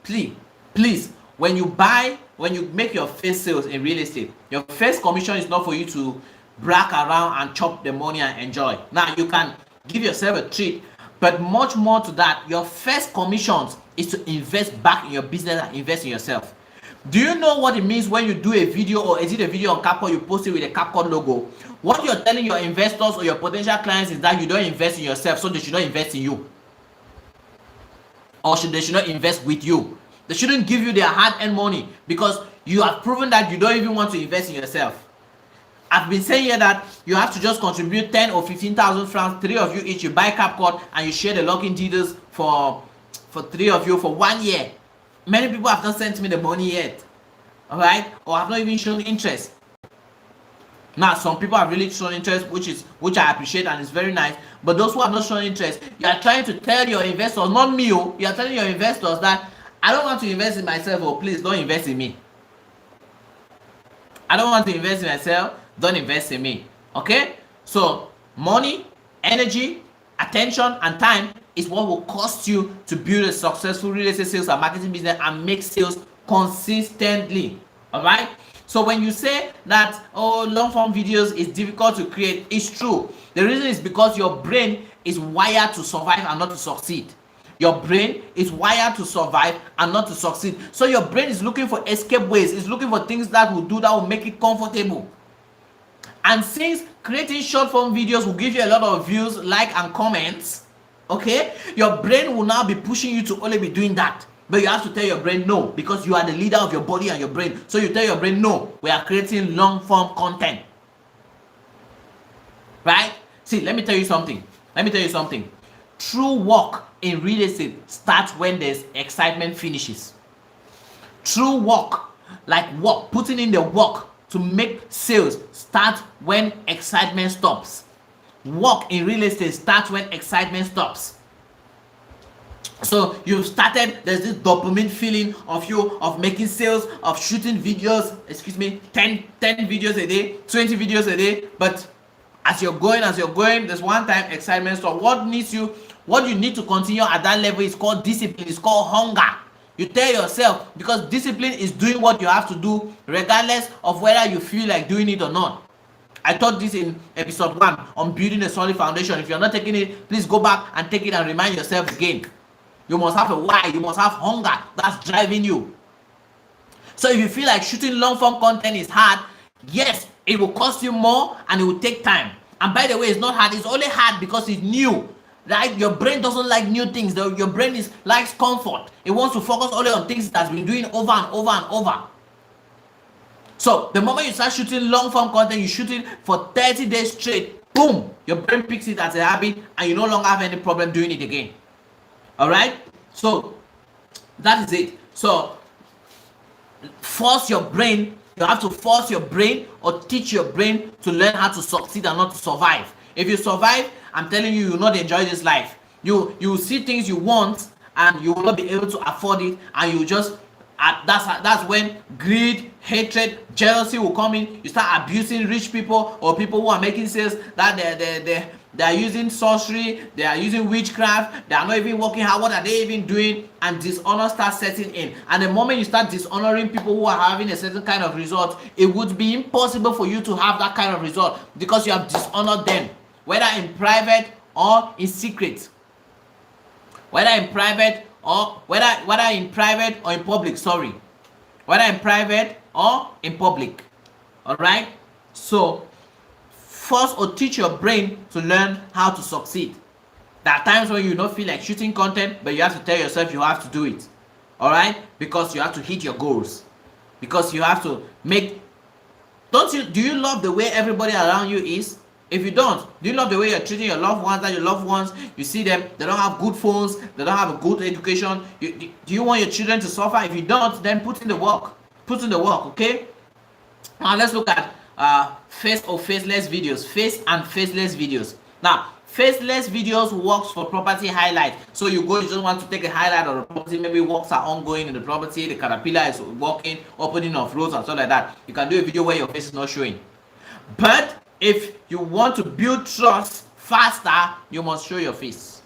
please, when you make your first sales in real estate, your first commission is not for you to brag around and chop the money and enjoy. Now, you can give yourself a treat, but much more to that, your first commissions is to invest back in your business and invest in yourself. Do you know what it means when you do a video or edit a video on CapCut, you post it with a CapCut logo? What you're telling your investors or your potential clients is that you don't invest in yourself, so they should not invest in you. Or they should not invest with you. They shouldn't give you their hard-earned money because you have proven that you don't even want to invest in yourself. I've been saying here that you have to just contribute 10 or 15,000 francs, 3 of you each, you buy CapCut and you share the login details for 3 of you for 1 year. Many people have not sent me the money yet, all right, or have not even shown interest. Now, some people have really shown interest, which I appreciate and it's very nice. But those who have not shown interest, you are trying to tell your investors, not me, you are telling your investors that I don't want to invest in myself, or please don't invest in me. I don't want to invest in myself, don't invest in me. Okay? So money, energy, attention, and time is what will cost you to build a successful real estate sales and marketing business and make sales consistently. All right? So when you say that, oh, long form videos is difficult to create, it's true. The reason is because your brain is wired to survive and not to succeed. Your brain is wired to survive and not to succeed. So your brain is looking for escape ways. It's looking for things that will make it comfortable. And since creating short form videos will give you a lot of views, like, and comments, okay, your brain will now be pushing you to only be doing that. But you have to tell your brain no, because you are the leader of your body and your brain. So you tell your brain no, we are creating long form content. Right? See, let me tell you something. True work in real estate starts when there's excitement finishes. True work, like work, putting in the work to make sales, starts when excitement stops. Work in real estate starts when excitement stops. So you've started, there's this dopamine feeling of you of making sales, of shooting videos, 10 videos a day, 20 videos a day. But as you're going, there's one time excitement. So what you need to continue at that level is called discipline, it's called hunger. You tell yourself, because discipline is doing what you have to do regardless of whether you feel like doing it or not. I taught this in episode 1 on building a solid foundation. If you're not taking it, please go back and take it and remind yourself again. You must have a why, you must have hunger that's driving you. So if you feel like shooting long form content is hard, yes, it will cost you more and it will take time. And by the way, it's not hard, it's only hard because it's new. Right? Your brain doesn't like new things. Your brain likes comfort. It wants to focus only on things that's been doing over and over and over. So the moment you start shooting long form content, you shoot it for 30 days straight, boom, your brain picks it as a habit and you no longer have any problem doing it again. All right, so that is it. So force your brain, you have to force your brain or teach your brain to learn how to succeed and not to survive. If you survive, I'm telling you, you will not enjoy this life. You will see things you want and you will not be able to afford it, and you just that's when greed, hatred, jealousy will come in. You start abusing rich people or people who are making sales that they are using sorcery, they are using witchcraft, they are not even working hard. What are they even doing? And dishonor starts setting in. And the moment you start dishonoring people who are having a certain kind of result, it would be impossible for you to have that kind of result because you have dishonored them, whether in private or in secret. Whether in private or in public, sorry. Whether in private or in public. All right? So force or teach your brain to learn how to succeed. There are times when you don't feel like shooting content, but you have to tell yourself you have to do it. All right? Because you have to hit your goals. Because you have to make. Do you love the way everybody around you is? If you don't, do you love the way you're treating your loved ones? That your loved ones, you see them, they don't have good phones, they don't have a good education. Do you want your children to suffer? If you don't, then put in the work. Put in the work, okay? Now let's look at face or faceless videos. Face and faceless videos. Now, faceless videos works for property highlight. So you just want to take a highlight of the property. Maybe works are ongoing in the property. The caterpillar is working, opening of roads and stuff like that. You can do a video where your face is not showing. But if you want to build trust faster, you must show your face.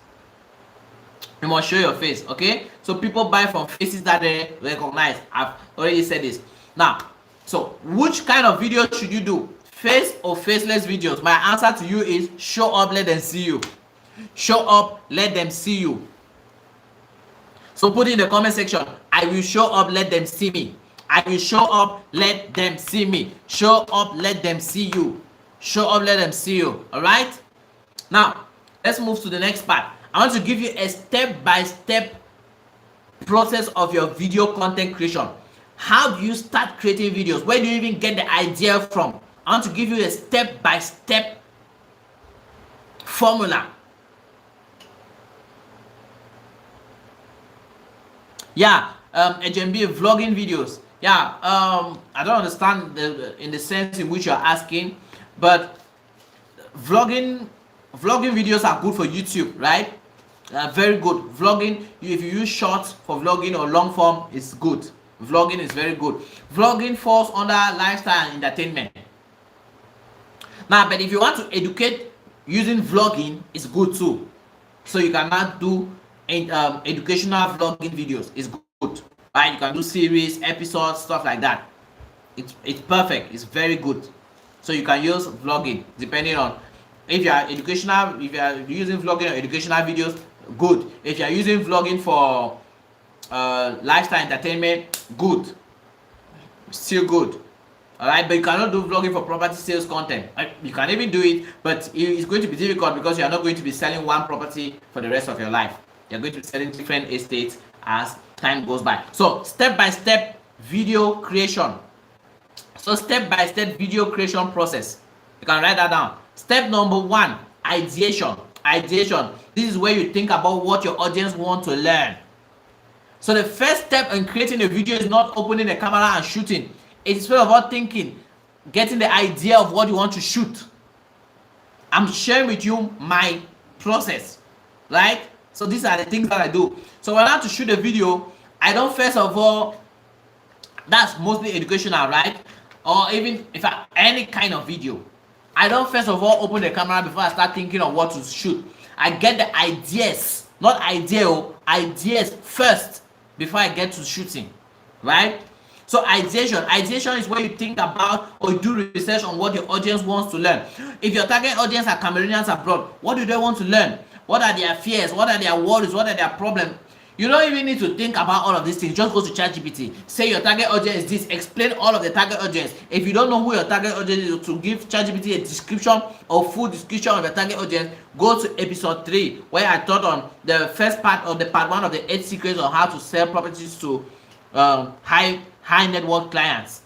You must show your face, okay? So people buy from faces that they recognize. I've already said this. Now, so which kind of video should you do? Face or faceless videos? My answer to you is show up, let them see you. Show up, let them see you. So put in the comment section, I will show up, let them see me. I will show up, let them see me. Show up, let them see you. Show up, let them see you. All right? Now, let's move to the next part. I want to give you a step-by-step process of your video content creation. How do you start creating videos? Where do you even get the idea from? I want to give you a step-by-step formula. Yeah, HMB vlogging videos. Yeah, I don't understand in the sense in which you're asking, but vlogging videos are good for YouTube, right? Very good. Vlogging, if you use shorts for vlogging or long form, it's good. Vlogging is very good. Vlogging falls under lifestyle and entertainment. Now, but if you want to educate using vlogging, it's good too. So you cannot do educational vlogging videos. It's good, right? You can do series, episodes, stuff like that. It's perfect. It's very good. So you can use vlogging depending on if you are educational. If you are using vlogging or educational videos, good. If you are using vlogging for lifestyle entertainment, good. Still good. All right, but you cannot do vlogging for property sales content. You can even do it, but it's going to be difficult because you are not going to be selling one property for the rest of your life. You're going to be selling different estates as time goes by. So step-by-step video creation. So step-by-step video creation process. You can write that down. Step number 1, ideation. Ideation. This is where you think about what your audience want to learn. So the first step in creating a video is not opening the camera and shooting. It's first of all thinking, getting the idea of what you want to shoot. I'm sharing with you my process, right? So these are the things that I do. So when I have to shoot a video, I don't first of all, that's mostly educational, right? Or even if any kind of video, I don't first of all open the camera before I start thinking of what to shoot. I get the ideas, not ideas first before I get to shooting, right? So ideation is where you think about or you do research on what your audience wants to learn. If your target audience are Cameroonians abroad, what do they want to learn? What are their fears? What are their worries? What are their problems? You don't even need to think about all of these things. Just go to ChatGPT. Say your target audience is this. Explain all of the target audience. If you don't know who your target audience is, to give ChatGPT a description or full description of the target audience, go to episode 3, where I taught on the first part of the part 1 of the 8 secrets on how to sell properties to high net worth clients.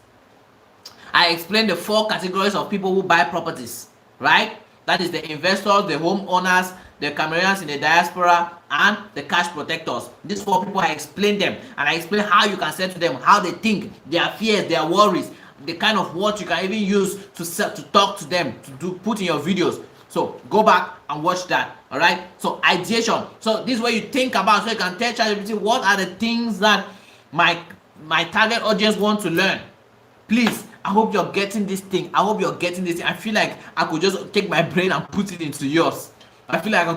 I explained the 4 categories of people who buy properties, right? That is the investors, the homeowners, the Cameroonians in the diaspora, and the cash protectors. These 4 people, I explained them, and I explained how you can say to them how they think, their fears, their worries, the kind of words you can even use to talk to them, to put in your videos. So go back and watch that. All right. So ideation. So this is where you think about, so you can tell ChatGPT what are the things that my target audience want to learn. Please, I hope you're getting this thing. I hope you're getting this thing. I feel like I could just take my brain and put it into yours. I feel like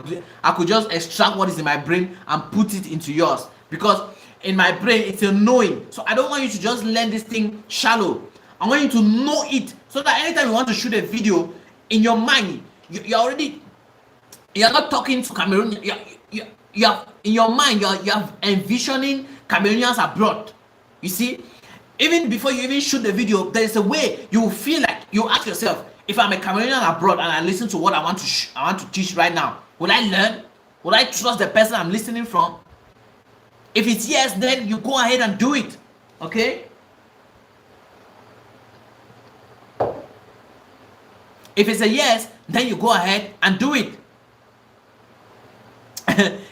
I could just extract what is in my brain and put it into yours, because in my brain it's a knowing. So I don't want you to just learn this thing shallow. I want you to know it, so that anytime you want to shoot a video, in your mind you're not talking to Cameroon. You're in your mind you're envisioning Cameroonians abroad. You see, even before you even shoot the video, there is a way you feel like you ask yourself, if I'm a Cameroonian abroad and I listen to what I want to teach right now, will I learn? Will I trust the person I'm listening from? If it's yes, then you go ahead and do it. Okay? If it's a yes, then you go ahead and do it.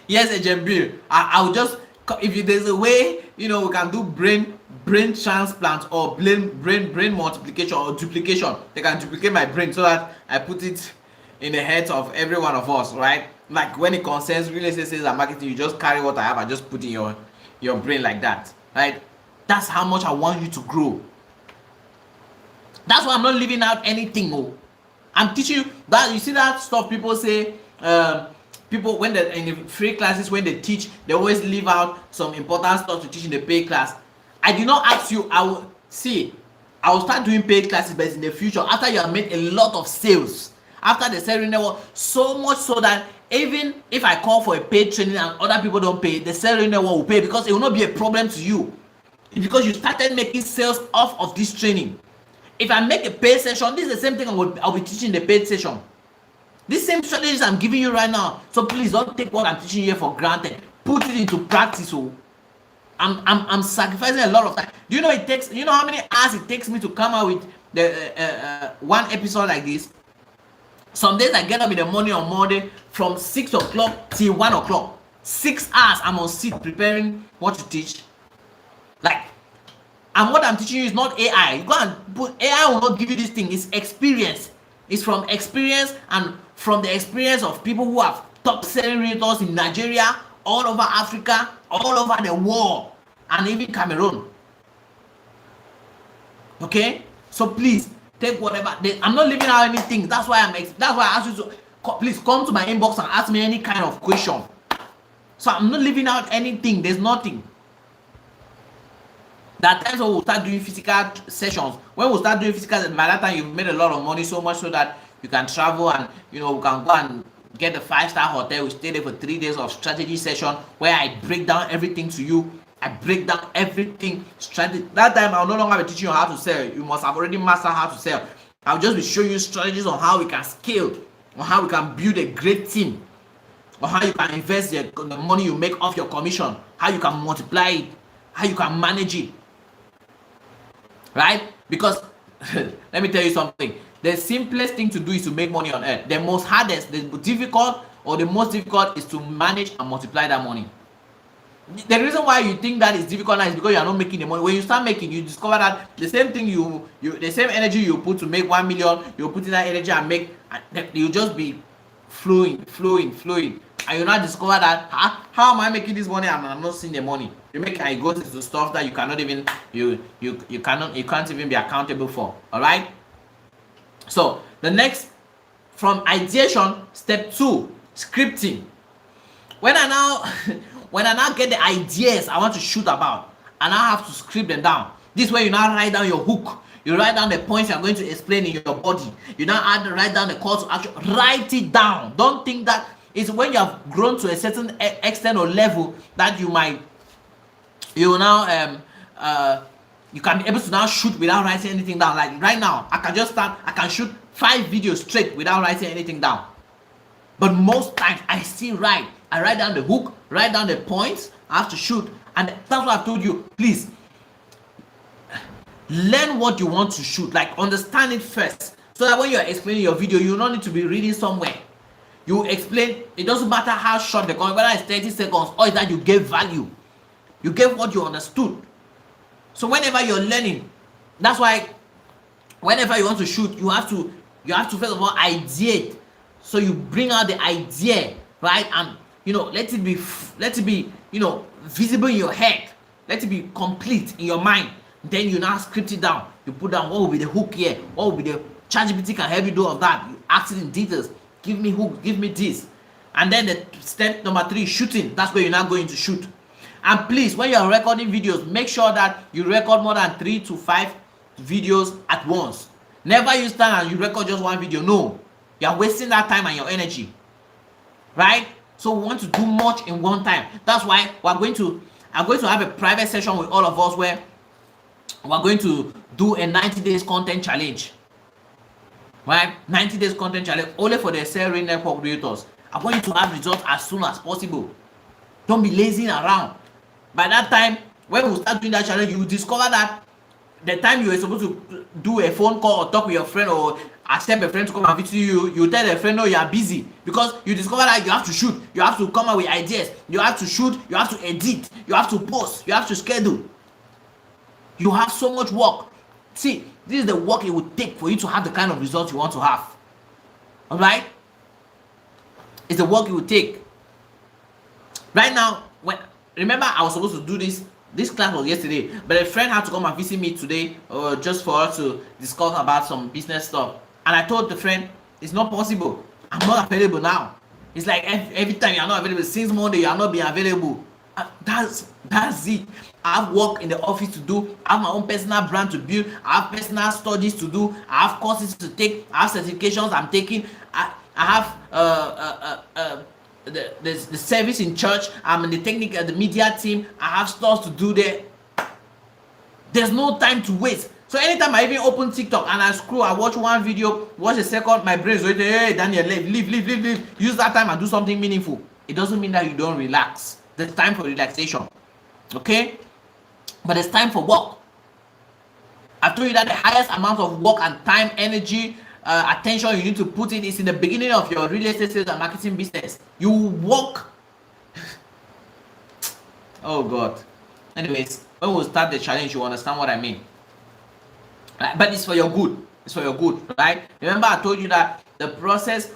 Yes, HMB. I will just, if there's a way, we can do brain transplant or brain multiplication or duplication. They can duplicate my brain so that I put it in the heads of every one of us, right? Like when it concerns real estate sales and marketing, you just carry what I have and just put in your brain like that, right? That's how much I want you to grow. That's why I'm not leaving out anything. Oh, I'm teaching you that. You see that stuff people say, people when they in the free classes, when they teach, they always leave out some important stuff to teach in the paid class. I did not ask you. I will start doing paid classes, but in the future, after you have made a lot of sales, after the selling network, so much so that even if I call for a paid training and other people don't pay, the selling network will pay, because it will not be a problem to you, because you started making sales off of this training. If I make a paid session, this is the same thing I'll be teaching in the paid session. These same strategies I'm giving you right now. So please don't take what I'm teaching you for granted. Put it into practice. Oh. I'm sacrificing a lot of time. Do you know it takes? You know how many hours it takes me to come out with the one episode like this? Some days I get up in the morning on Monday from 6 o'clock till 1 o'clock. 6 hours I'm on seat preparing what to teach. Like, and what I'm teaching you is not AI. You go and put AI will not give you this thing. It's experience. It's from experience, and from the experience of people who have top selling realtors in Nigeria, all over Africa, all over the world, and even Cameroon. Okay, so please take whatever. I'm not leaving out anything. That's why I asked you to please come to my inbox and ask me any kind of question. So I'm not leaving out anything. There's nothing. That times when we'll start doing physical sessions. When we'll start doing physical, by that time you've made a lot of money, so much so that you can travel and we can go and get a 5-star hotel. We stay there for 3 days of strategy session where I break down everything to you. I break down everything strategy. That time I'll no longer be teaching you how to sell. You must have already mastered how to sell. I'll just be showing you strategies on how we can scale, on how we can build a great team, on how you can invest the money you make off your commission, how you can multiply it, how you can manage it. Right? Because let me tell you something. The simplest thing to do is to make money on earth. The most hardest, the most difficult is to manage and multiply that money. The reason why you think that is difficult now is because you are not making the money. When you start making, you discover that the same thing the same energy you put to make 1 million, you put in that energy and make, you just be flowing. and you now discover that how am I making this money and I'm not seeing the money. You make and you go to stuff that you cannot even you can't even be accountable for. All right. So the next, from ideation, step 2, scripting. When I now get the ideas I want to shoot about, and I have to script them down. This way you now write down your hook. You write down the points you are going to explain in your body. You now write down the call to action. Write it down. Don't think that it's when you have grown to a certain extent or level that you can be able to now shoot without writing anything down. Like right now, I can shoot 5 videos straight without writing anything down. But most times I still write. I write down the hook, write down the points I have to shoot, and that's what I've told you. Please learn what you want to shoot. Like, understand it first, so that when you're explaining your video, you don't need to be reading somewhere. You explain. It doesn't matter how short the content, whether it's 30 seconds or is that you gave value. You gave what you understood. So whenever you're learning, that's why whenever you want to shoot, you have to first of all ideate. So you bring out the idea, right? And let it be visible in your head. Let it be complete in your mind. Then you now script it down. You put down what will be the hook here, what will be the ChatGPT can help you do of that. You ask it in details. Give me hook, give me this. And then the step number 3, shooting. That's where you're now going to shoot. And please, when you're recording videos, make sure that you record more than 3 to 5 videos at once. Never you stand and you record just one video. No, you're wasting that time and your energy, right? So we want to do much in one time. That's why I'm going to have a private session with all of us where we're going to do a 90 days content challenge, right? 90 days content challenge only for the Sell Real Network Realtors. I want you to have results as soon as possible. Don't be lazy around. By that time, when we start doing that challenge, you will discover that the time you were supposed to do a phone call or talk with your friend or accept a friend to come and visit you, you tell a friend, no, you are busy, because you discover that you have to shoot, you have to come up with ideas, you have to shoot, you have to edit, you have to post, you have to schedule. You have so much work. See, this is the work it would take for you to have the kind of results you want to have. All right? It's the work it would take. Right now, remember I was supposed to do this class was yesterday, but a friend had to come and visit me today, just for us to discuss about some business stuff. And I told the friend, it's not possible. I'm not available now. It's like every time you're not available. Since Monday, you're not being available. That's it. I have work in the office to do. I have my own personal brand to build. I have personal studies to do. I have courses to take. I have certifications I'm taking. I have the service in church. I'm in the technical, the media team. I have stuff to do there. There's no time to waste. So anytime I even open TikTok and I scroll, I watch one video, watch a second, my brain is waiting. Hey, Daniel, leave. Use that time and do something meaningful. It doesn't mean that you don't relax. There's time for relaxation. Okay? But it's time for work. I've told you that the highest amount of work and time, energy, attention you need to put in is in the beginning of your real estate sales and marketing business. You work. Oh God. Anyways, when we start the challenge, you understand what I mean. Right? But it's for your good. It's for your good, right? Remember, I told you that the process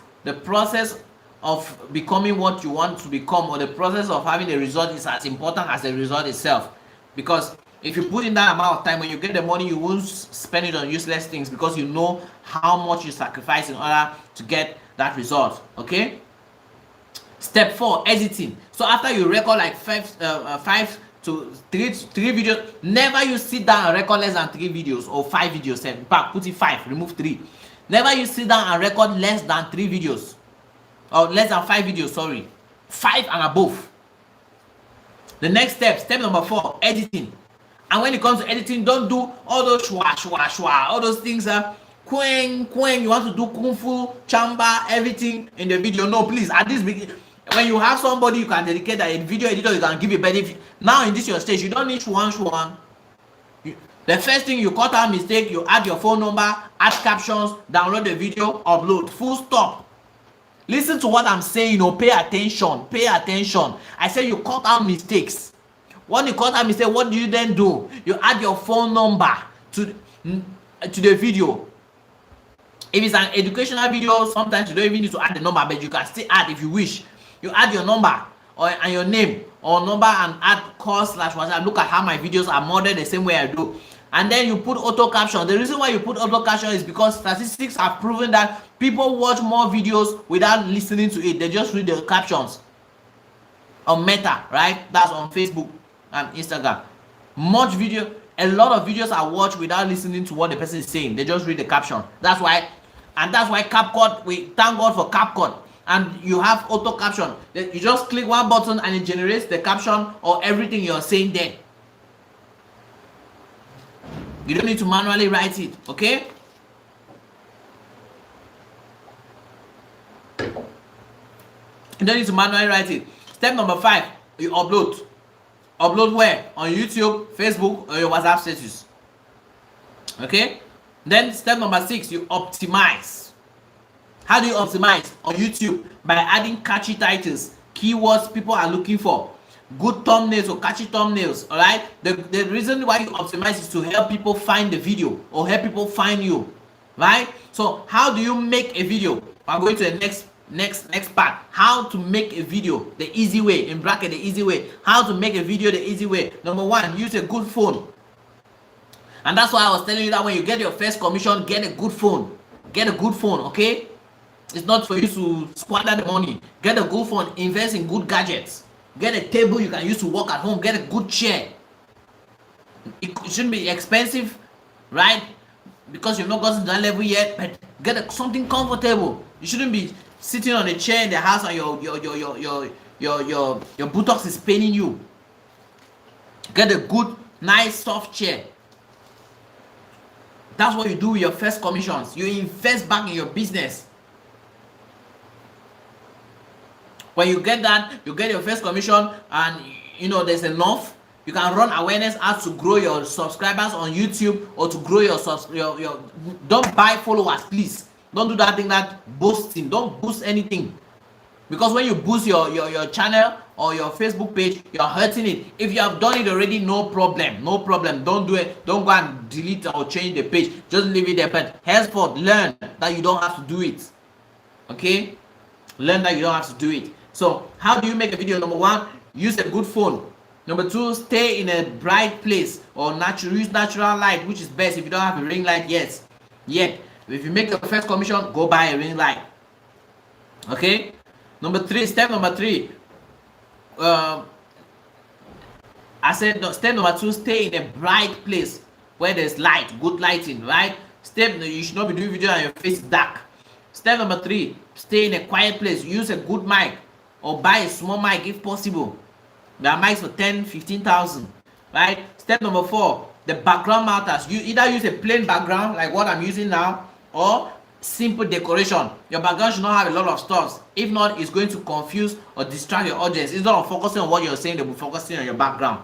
of becoming what you want to become, or the process of having a result, is as important as the result itself. Because if you put in that amount of time, when you get the money, you won't spend it on useless things, because you know how much you sacrifice in order to get that result. Okay? Step 4, editing. So after you record like 5 to 3 videos, never you sit down and record less than 3 videos or 5 videos. In fact, put it 5, remove 3. Never you sit down and record less than 3 videos or less than 5 videos. Sorry, 5 and above. The next step number 4, editing. And when it comes to editing, don't do all those shwa, all those things. Quang, you want to do kung fu, chamba, everything in the video. No, please. At this beginning, when you have somebody you can dedicate a video editor, you can give a benefit. Now in this your stage, you don't need shwan. The first thing, you cut out mistake, you add your phone number, add captions, download the video, upload. Full stop. Listen to what I'm saying. Pay attention. I say you cut out mistakes. When you cut out mistake, what do you then do? You add your phone number to the video. If it's an educational video, sometimes you don't even need to add the number, but you can still add if you wish. You add your number and your name or number and add call/WhatsApp. Look at how my videos are modeled the same way I do. And then you put auto caption. The reason why you put auto caption is because statistics have proven that people watch more videos without listening to it. They just read the captions on Meta, right? That's on Facebook and Instagram. A lot of videos are watched without listening to what the person is saying. They just read the caption. That's why CapCut, we thank God for CapCut. And you have auto caption. You just click one button and it generates the caption or everything you're saying there. You don't need to manually write it, okay? You don't need to manually write it. Step number 5, you upload. Upload where? On YouTube, Facebook, or your WhatsApp status. Okay? Then step number 6, you optimize. How do you optimize? On YouTube, by adding catchy titles, keywords people are looking for, good thumbnails or catchy thumbnails. All right, the reason why you optimize is to help people find the video or help people find you, right? So how do you make a video? I'm going to the next part. How to make a video the easy way, in bracket the easy way. How to make a video the easy way. Number 1, use a good phone. And that's why I was telling you that when you get your first commission, get a good phone. Get a good phone, okay? It's not for you to squander the money. Get a good phone, invest in good gadgets. Get a table you can use to work at home. Get a good chair. It shouldn't be expensive, right? Because you've not gotten to that level yet, but get something comfortable. You shouldn't be sitting on a chair in the house and your buttocks is paining you. Get a good, nice, soft chair. That's what you do with your first commissions. You invest back in your business. When you get that, you get your first commission and you know there's enough, you can run awareness ads to grow your subscribers on YouTube or to grow your don't buy followers, please. Don't do that thing, that boosting. Don't boost anything. Because when you boost your channel or your Facebook page, you're hurting it. If you have done it already, no problem. No problem. Don't do it. Don't go and delete or change the page. Just leave it there. But henceforth, learn that you don't have to do it. Okay? Learn that you don't have to do it. So how do you make a video? Number 1, use a good phone. Number 2, stay in a bright place or use natural light, which is best if you don't have a ring light yet. If you make your first commission, go buy a ring light. Okay? Step number 3. I said step number 2, stay in a bright place where there's light, good lighting, right? You should not be doing video and your face is dark. Step number 3, stay in a quiet place. Use a good mic or buy a small mic if possible. There are mics for 10, 15,000, right? Step number 4, the background matters. You either use a plain background like what I'm using now or simple decoration. Your background should not have a lot of stuff. If not, it's going to confuse or distract your audience. Instead of focusing on what you're saying, they'll be focusing on your background.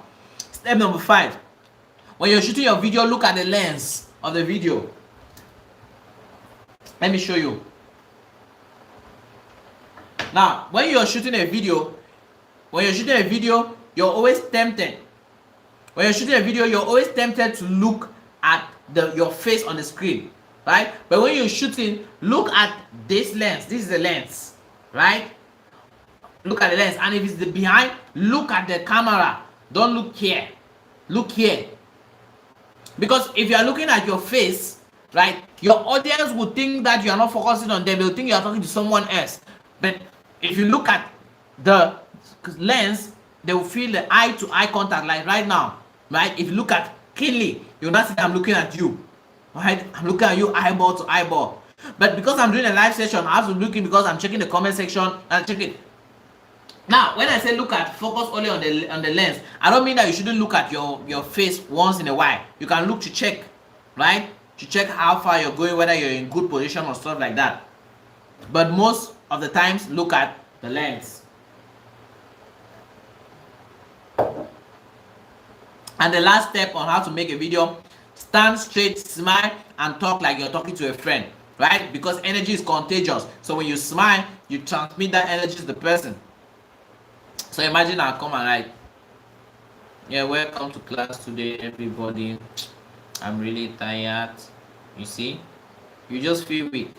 Step number 5, when you're shooting your video, look at the lens of the video. Let me show you. Now, when you're shooting a video, you're always tempted. When you're shooting a video, you're always tempted to look at your face on the screen, right? But when you're shooting, look at this lens. This is the lens, right? Look at the lens. And if it's the behind, look at the camera. Don't look here. Look here. Because if you are looking at your face, right, your audience will think that you are not focusing on them. They'll think you are talking to someone else. But if you look at the lens, they will feel the eye-to-eye contact, like right now, right? If you look at keenly, you'll not see that I'm looking at you, right? I'm looking at you eyeball to eyeball. But because I'm doing a live session, I have to look in because I'm checking the comment section and checking. Now, when I say look at, focus only on the lens, I don't mean that you shouldn't look at your face once in a while. You can look to check, right? To check how far you're going, whether you're in good position or stuff like that. But most of the times, look at the lens. And the last step on how to make a video, stand straight, smile, and talk like you're talking to a friend, right? Because energy is contagious. So when you smile, you transmit that energy to the person. So imagine I come and write, yeah, welcome to class today, everybody. I'm really tired. You see? You just feel weak.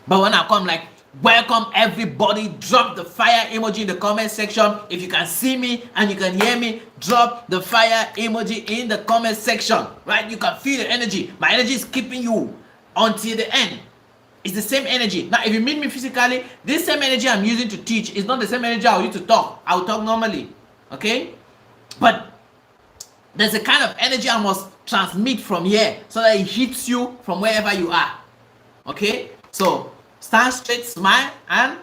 But when I come like, Welcome everybody. Drop the fire emoji in the comment section. If you can see me and you can hear me, drop the fire emoji in the comment section. Right? You can feel the energy. My energy is keeping you until the end. It's the same energy. Now, if you meet me physically, this same energy I'm using to teach is not the same energy I'll use to talk. I'll talk normally. Okay? But there's a kind of energy I must transmit from here so that it hits you from wherever you are. Okay? So stand straight, smile, and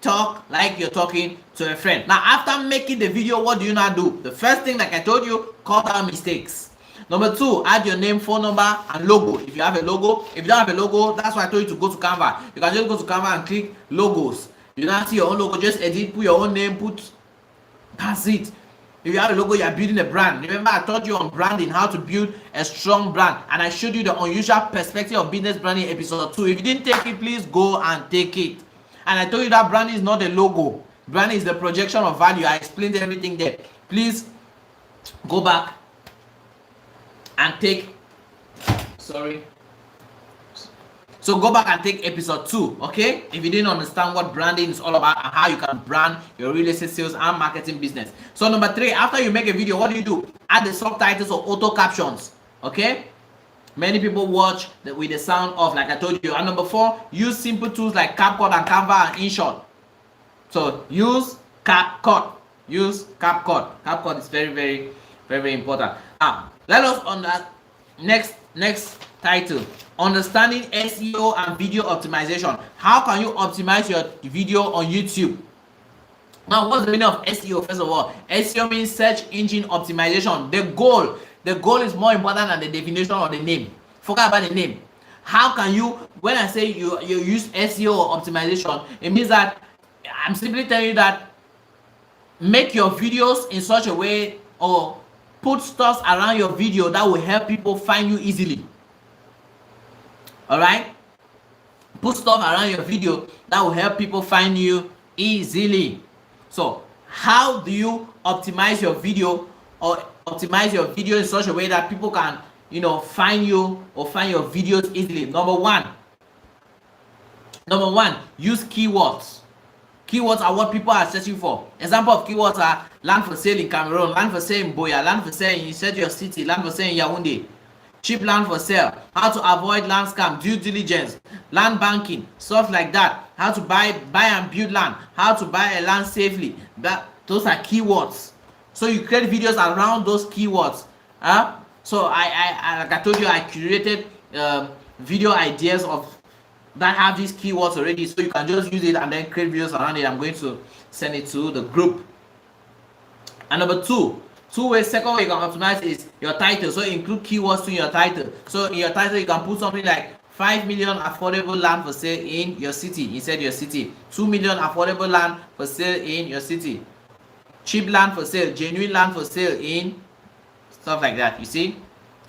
talk like you're talking to a friend. Now, after making the video, what do you now do? The first thing, like I told you, cut out mistakes. Number 2, add your name, phone number, and logo. If you have a logo, if you don't have a logo, that's why I told you to go to Canva. You can just go to Canva and click logos. You don't see your own logo, just edit, put your own name, that's it. If you have a logo, you are building a brand. Remember, I taught you on branding, how to build a strong brand, and I showed you the unusual perspective of business branding episode 2. If you didn't take it, please go and take it. And I told you that branding is not a logo. Branding is the projection of value. I explained everything there. Please go back and take, so go back and take episode 2, okay? If you didn't understand what branding is all about and how you can brand your real estate sales and marketing business. So number 3, after you make a video, what do? Add the subtitles or auto captions, okay? Many people watch with the sound off, like I told you. And number 4, use simple tools like CapCut and Canva and InShot. So use CapCut. Use CapCut. CapCut is very, very, very, very important. Now, let us on that next title, understanding SEO and video optimization. How can you optimize your video on YouTube? Now, what's the meaning of SEO? First of all, SEO means search engine optimization. The goal is more important than the definition of the name. Forget about the name. How can you, when I say you use SEO or optimization, it means that I'm simply telling you that make your videos in such a way, or put stuff around your video that will help people find you easily. All right? Put stuff around your video that will help people find you easily. So, how do you optimize your video, or optimize your video in such a way that people can, find you or find your videos easily? Number one, use keywords. Keywords are what people are searching for. Example of keywords are land for sale in Cameroon, land for sale in Boya, land for sale in your city, land for sale in Yaoundé, cheap land for sale, how to avoid land scam, due diligence, land banking, stuff like that, how to buy and build land, how to buy a land safely. Those are keywords. So you create videos around those keywords. So I like I told you, I curated video ideas that have these keywords already, so you can just use it and then create videos around it. I'm going to send it to the group. And number 2, second way you can optimize is your title. So include keywords in your title. So in your title, you can put something like 5 million affordable land for sale in your city, inside your city. 2 million affordable land for sale in your city. Cheap land for sale, genuine land for sale in, stuff like that, you see.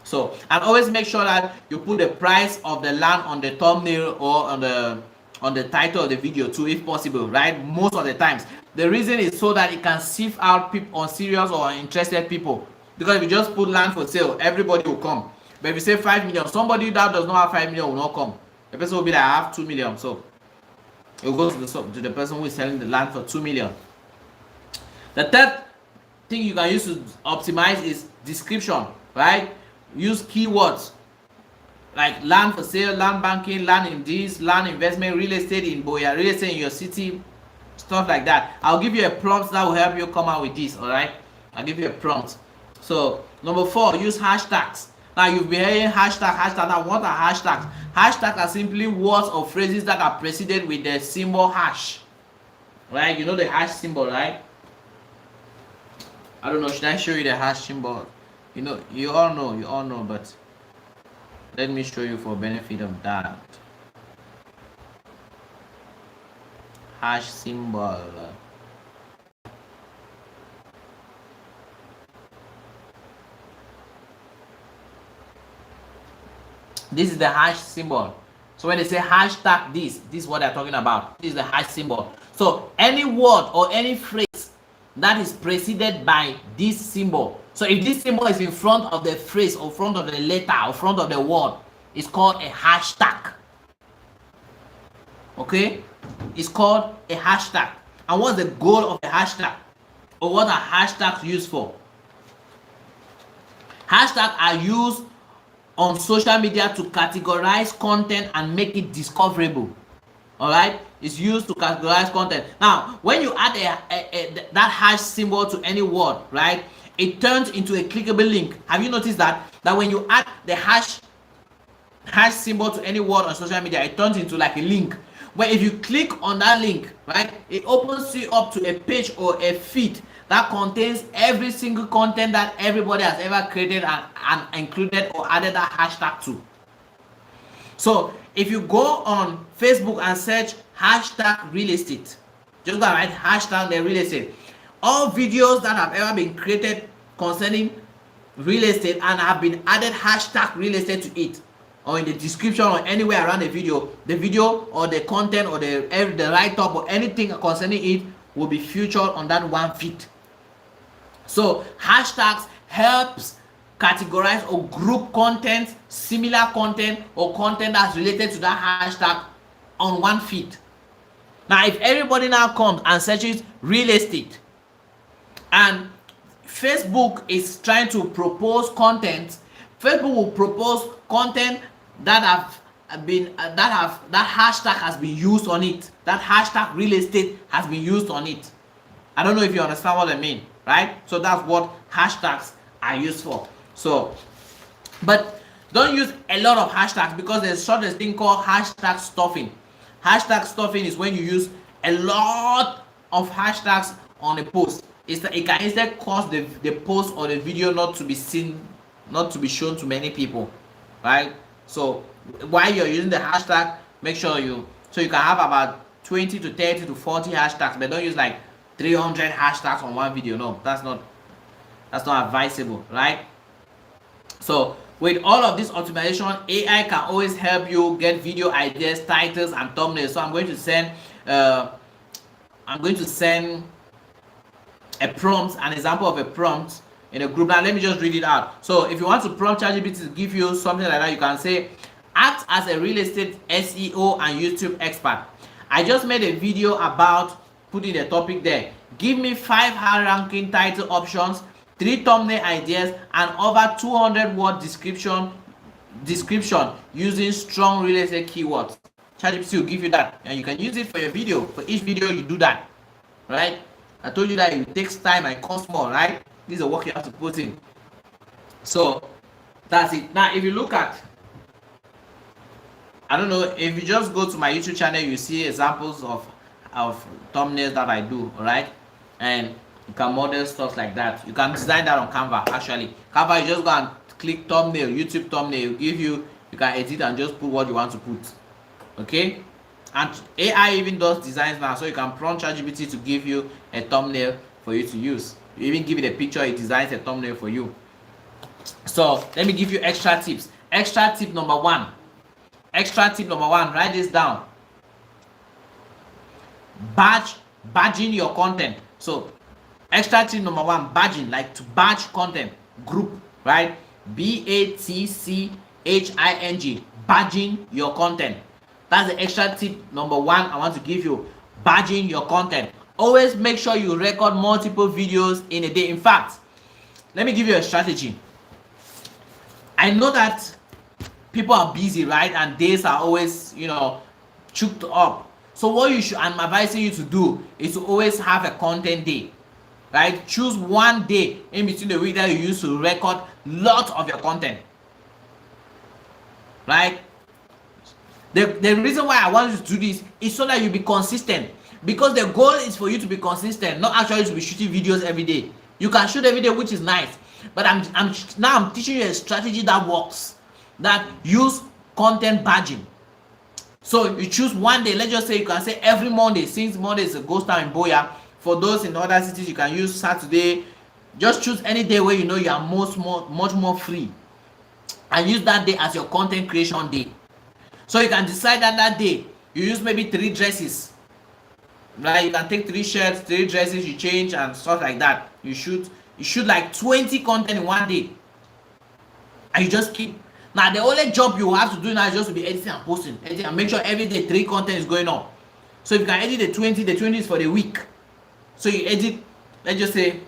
So, and always make sure that you put the price of the land on the thumbnail or on the title of the video too, if possible, right? Most of the times. The reason is so that it can sift out people, unserious or interested people. Because if you just put land for sale, everybody will come. But if you say 5 million, somebody that does not have 5 million will not come. The person will be like, I have 2 million. So, it will go to the person who is selling the land for 2 million. The third thing you can use to optimize is description, right? Use keywords like land for sale, land banking, land in this, land investment, real estate in Boya, real estate in your city, stuff like that. I'll give you a prompt that will help you come out with this, all right? I'll give you a prompt. So, number 4, use hashtags. Now, you've been hearing hashtag. Now, what are hashtags? Hashtags are simply words or phrases that are preceded with the symbol hash, right? You know the hash symbol, right? I don't know, should I show you the hash symbol? You all know, but let me show you for benefit of that. Hash symbol. This is the hash symbol. So when they say hashtag this is what they're talking about. This is the hash symbol. So any word or any phrase that is preceded by this symbol. So if this symbol is in front of the phrase or front of the letter or front of the word, it's called a hashtag. Okay, it's called a hashtag. And what's the goal of a hashtag, or what are hashtags used for? Hashtags are used on social media to categorize content and make it discoverable. All right, it's used to categorize content. Now when you add that hash symbol to any word, right, it turns into a clickable link. Have you noticed that when you add the hash symbol to any word on social media, it turns into like a link, where if you click on that link, right, it opens you up to a page or a feed that contains every single content that everybody has ever created and included or added that hashtag to. So if you go on Facebook and search hashtag real estate, just go and write hashtag the real estate, all videos that have ever been created concerning real estate and have been added hashtag real estate to it, or in the description or anywhere around the video or the content or the write-up or anything concerning it will be featured on that one feed. So hashtags helps categorize or group content, similar content, or content that's related to that hashtag on one feed. Now if everybody now comes and searches real estate, and Facebook is trying to propose content, Facebook will propose content that hashtag has been used on it. That hashtag real estate has been used on it. I don't know if you understand what I mean, right? So that's what hashtags are used for. So, but don't use a lot of hashtags, because there's such a thing called hashtag stuffing. Hashtag stuffing is when you use a lot of hashtags on a post. It can instead cause the post or the video not to be seen, not to be shown to many people, right? So while you're using the hashtag, make sure you can have about 20 to 30 to 40 hashtags, but don't use like 300 hashtags on one video. No, that's not advisable, right? So with all of this optimization, AI can always help you get video ideas, titles, and thumbnails. So I'm going to send a prompt, an example of a prompt in a group. Now let me just read it out. So if you want to prompt ChatGPT to give you something like that, you can say, act as a real estate SEO and YouTube expert. I just made a video about putting the topic there. Give me 5 high ranking title options, 3 thumbnail ideas, and over 200 word description using strong real estate keywords. ChatGPT will give you that, and you can use it for your video. For each video you do that, right? I told you that it takes time and costs more, right? This is the work you have to put in. So that's it. Now if you look at, I don't know, if you just go to my YouTube channel, you see examples of thumbnails that I do, alright? And you can model stuff like that. You can design that on Canva. Actually, Canva, you just go and click thumbnail, YouTube thumbnail, you can edit and just put what you want to put. Okay? And AI even does designs now, so you can prompt ChatGPT to give you a thumbnail for you to use. You even give it a picture, it designs a thumbnail for you. So let me give you extra tips. Extra tip number one, write this down. Badging your content. So extra tip number one, badging, like to badge content, group, right? BATCHING, badging your content. That's the extra tip number one I want to give you. Badging your content. Always make sure you record multiple videos in a day. In fact, let me give you a strategy. I know that people are busy, right? And days are always, choked up. So what I'm advising you to do is to always have a content day, right? Choose one day in between the week that you use to record lots of your content, right? The reason why I want you to do this is so that you be consistent, because the goal is for you to be consistent, not actually to be shooting videos every day. You can shoot every day, which is nice, but I'm teaching you a strategy that works, that use content badging. So you choose one day. Let's just say you can say every Monday, since Monday is a ghost town in Boya. For those in other cities, you can use Saturday. Just choose any day where you know you are much more free, and use that day as your content creation day. So you can decide that day you use maybe 3 dresses, right? You can take 3 shirts, 3 dresses, you change and stuff like that. You shoot like 20 content in one day, and you just keep. Now the only job you have to do now is just to be editing and posting, editing and make sure every day 3 content is going on. So if you can edit the 20 is for the week. So you edit, let's just say,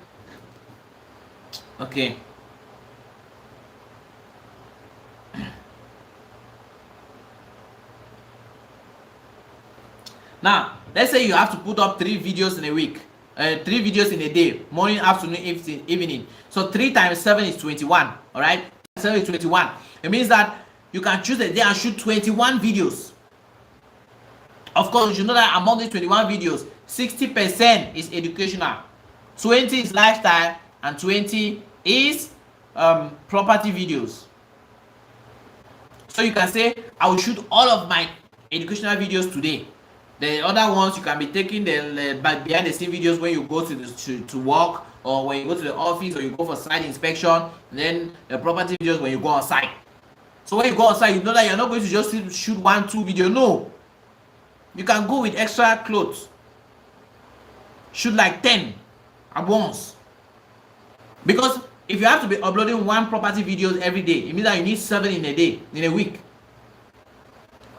okay. Now, let's say you have to put up 3 videos in a week, 3 videos in a day, morning, afternoon, evening. So 3 times 7 is 21, all right? 7 is 21. It means that you can choose a day and shoot 21 videos. Of course, you should know that among these 21 videos, 60% is educational, 20 is lifestyle, and 20 is property videos. So you can say, I will shoot all of my educational videos today. The other ones you can be taking the behind the scene videos when you go to work, or when you go to the office, or you go for site inspection. Then the property videos when you go on site. So when you go on site, you know that you're not going to just shoot 1-2 videos. No, you can go with extra clothes. Shoot like 10 at once. Because if you have to be uploading 1 property videos every day, it means that you need 7 in a day, in a week,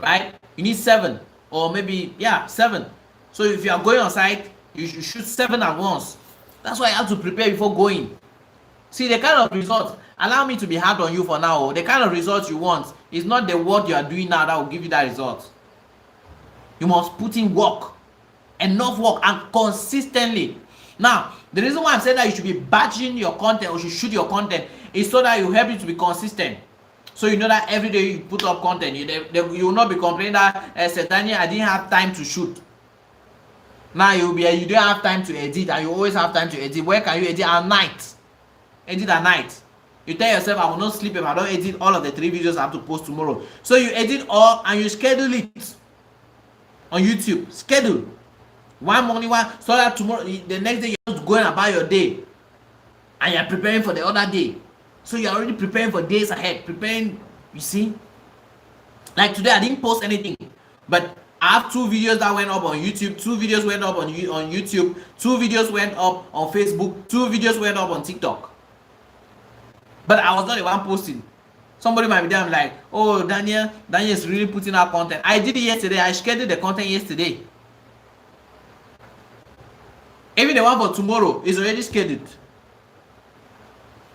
right? You need 7. Or maybe, yeah, 7. So if you are going on site, you should shoot 7 at once. That's why you have to prepare before going. See, the kind of results, allow me to be hard on you for now. The kind of results you want is not the work you are doing now that will give you that result. You must put in work, enough work, and consistently. Now, the reason why I'm saying that you should be batching your content or you should shoot your content is so that you help you to be consistent. So you know that every day you put up content, you will not be complaining that Daniel, I didn't have time to shoot. Now you don't have time to edit, and you always have time to edit. Where can you edit? At night. Edit at night. You tell yourself, I will not sleep if I don't edit all of the 3 videos I have to post tomorrow. So you edit all and you schedule it on YouTube. Schedule. One morning, so that tomorrow, the next day you're just going about your day, and you're preparing for the other day. So you're already preparing for days ahead, preparing, you see. Like today I didn't post anything, but I have 2 videos that went up on YouTube, 2 videos went up on YouTube, 2 videos went up on Facebook, 2 videos went up on TikTok. But I was not the one posting. Somebody might be there, I'm like, oh, Daniel is really putting out content. I did it yesterday, I scheduled the content yesterday. Even the one for tomorrow is already scheduled.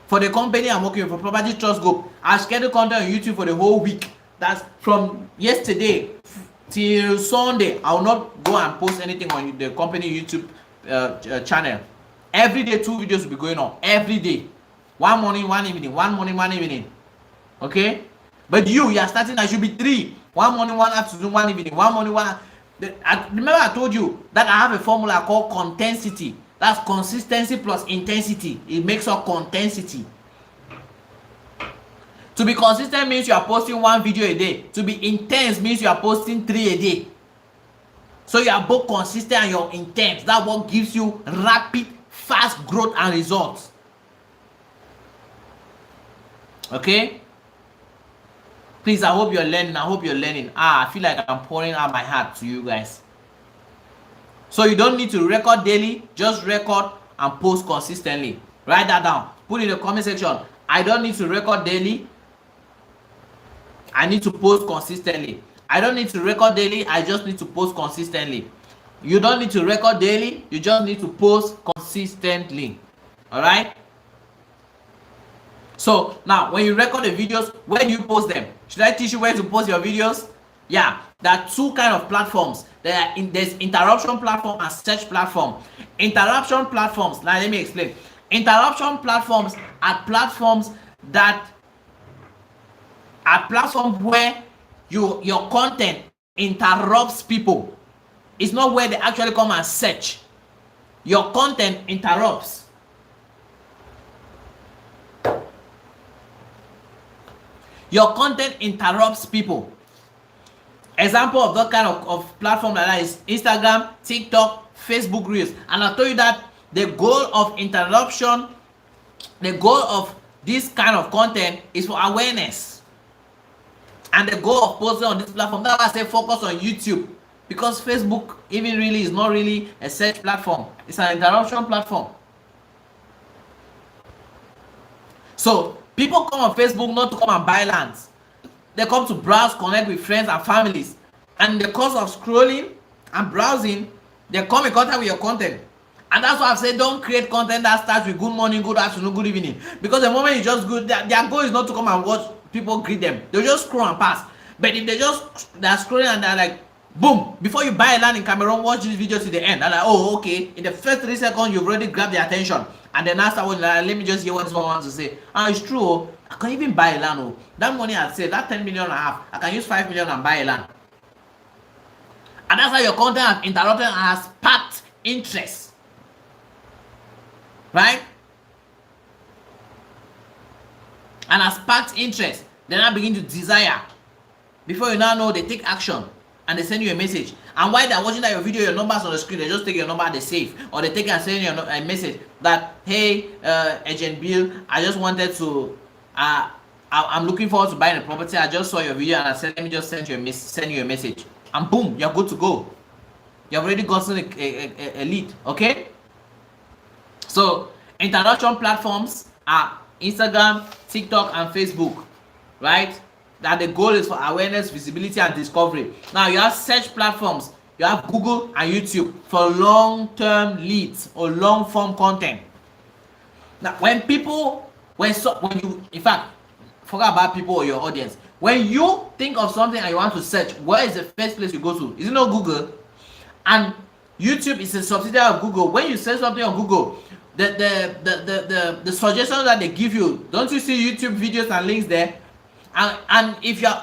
For the company I'm working for, Property Trust Group, I schedule content on YouTube for the whole week. That's from yesterday till Sunday. I will not go and post anything on the company YouTube channel. Every day 2 videos will be going on. Every day. 1 morning, 1 evening. 1 morning, 1 evening. Okay? But you are starting, I should be 3. 1 morning, 1 afternoon, 1 evening. 1 morning, 1. Remember I told you that I have a formula called contensity. That's consistency plus intensity. It makes up contensity. To be consistent means you are posting 1 video a day. To be intense means you are posting 3 a day. So you are both consistent and you're intense. That's what gives you rapid, fast growth and results. Okay? Please, I hope you're learning. I hope you're learning. I feel like I'm pouring out my heart to you guys. So you don't need to record daily, just record and post consistently. Write that down. Put in the comment section. I don't need to record daily. I need to post consistently. I don't need to record daily. I just need to post consistently. You don't need to record daily. You just need to post consistently. All right? So now when you record the videos, where do you post them? Should I teach you where to post your videos? Yeah, there are 2 kind of platforms. There's interruption platform and search platform. Interruption platforms, now let me explain. Interruption platforms are platforms where your content interrupts people. It's not where they actually come and search. Your content interrupts. Your content interrupts people. Example of that kind of platform like that is Instagram, TikTok, Facebook Reels. And I told you that the goal of interruption, the goal of this kind of content is for awareness. And the goal of posting on this platform, that's why I say focus on YouTube. Because Facebook even really is not really a search platform. It's an interruption platform. So people come on Facebook not to come and buy lands. They come to browse, connect with friends and families. And in the course of scrolling and browsing, they come in contact with your content. And that's why I've said don't create content that starts with good morning, good afternoon, good evening. Because the moment you just go, their goal is not to come and watch people greet them. They'll just scroll and pass. But if they're scrolling and they're like, boom, before you buy a land in Cameroon, watch this video to the end. And like, oh, okay. In the first 3 seconds, you've already grabbed their attention. And then after one, like, let me just hear what this one wants to say. And it's true. Oh, I can even buy a land. Oh, that money I'd say, that 10 million and a half, I can use 5 million and buy a land. And that's how your content has interrupted and has sparked interest. Right? And has sparked interest. Then I begin to desire. Before you now know, they take action and they send you a message. And while they're watching that your video, your number's on the screen, they just take your number and they save. Or they take and send you a message that, hey, Agent Bill, I just wanted to, I'm looking forward to buying a property. I just saw your video and I said, let me just send you a message. And boom, you're good to go. You've already gotten a lead, okay? So, introduction platforms are Instagram, TikTok, and Facebook, right? That the goal is for awareness, visibility, and discovery. Now, you have search platforms. You have Google and YouTube for long-term leads or long-form content. Now, in fact, forget about people or your audience. When you think of something and you want to search, where is the first place you go to? Is it not Google? And YouTube is a subsidiary of Google. When you search something on Google, the suggestions that they give you, don't you see YouTube videos and links there? And if you're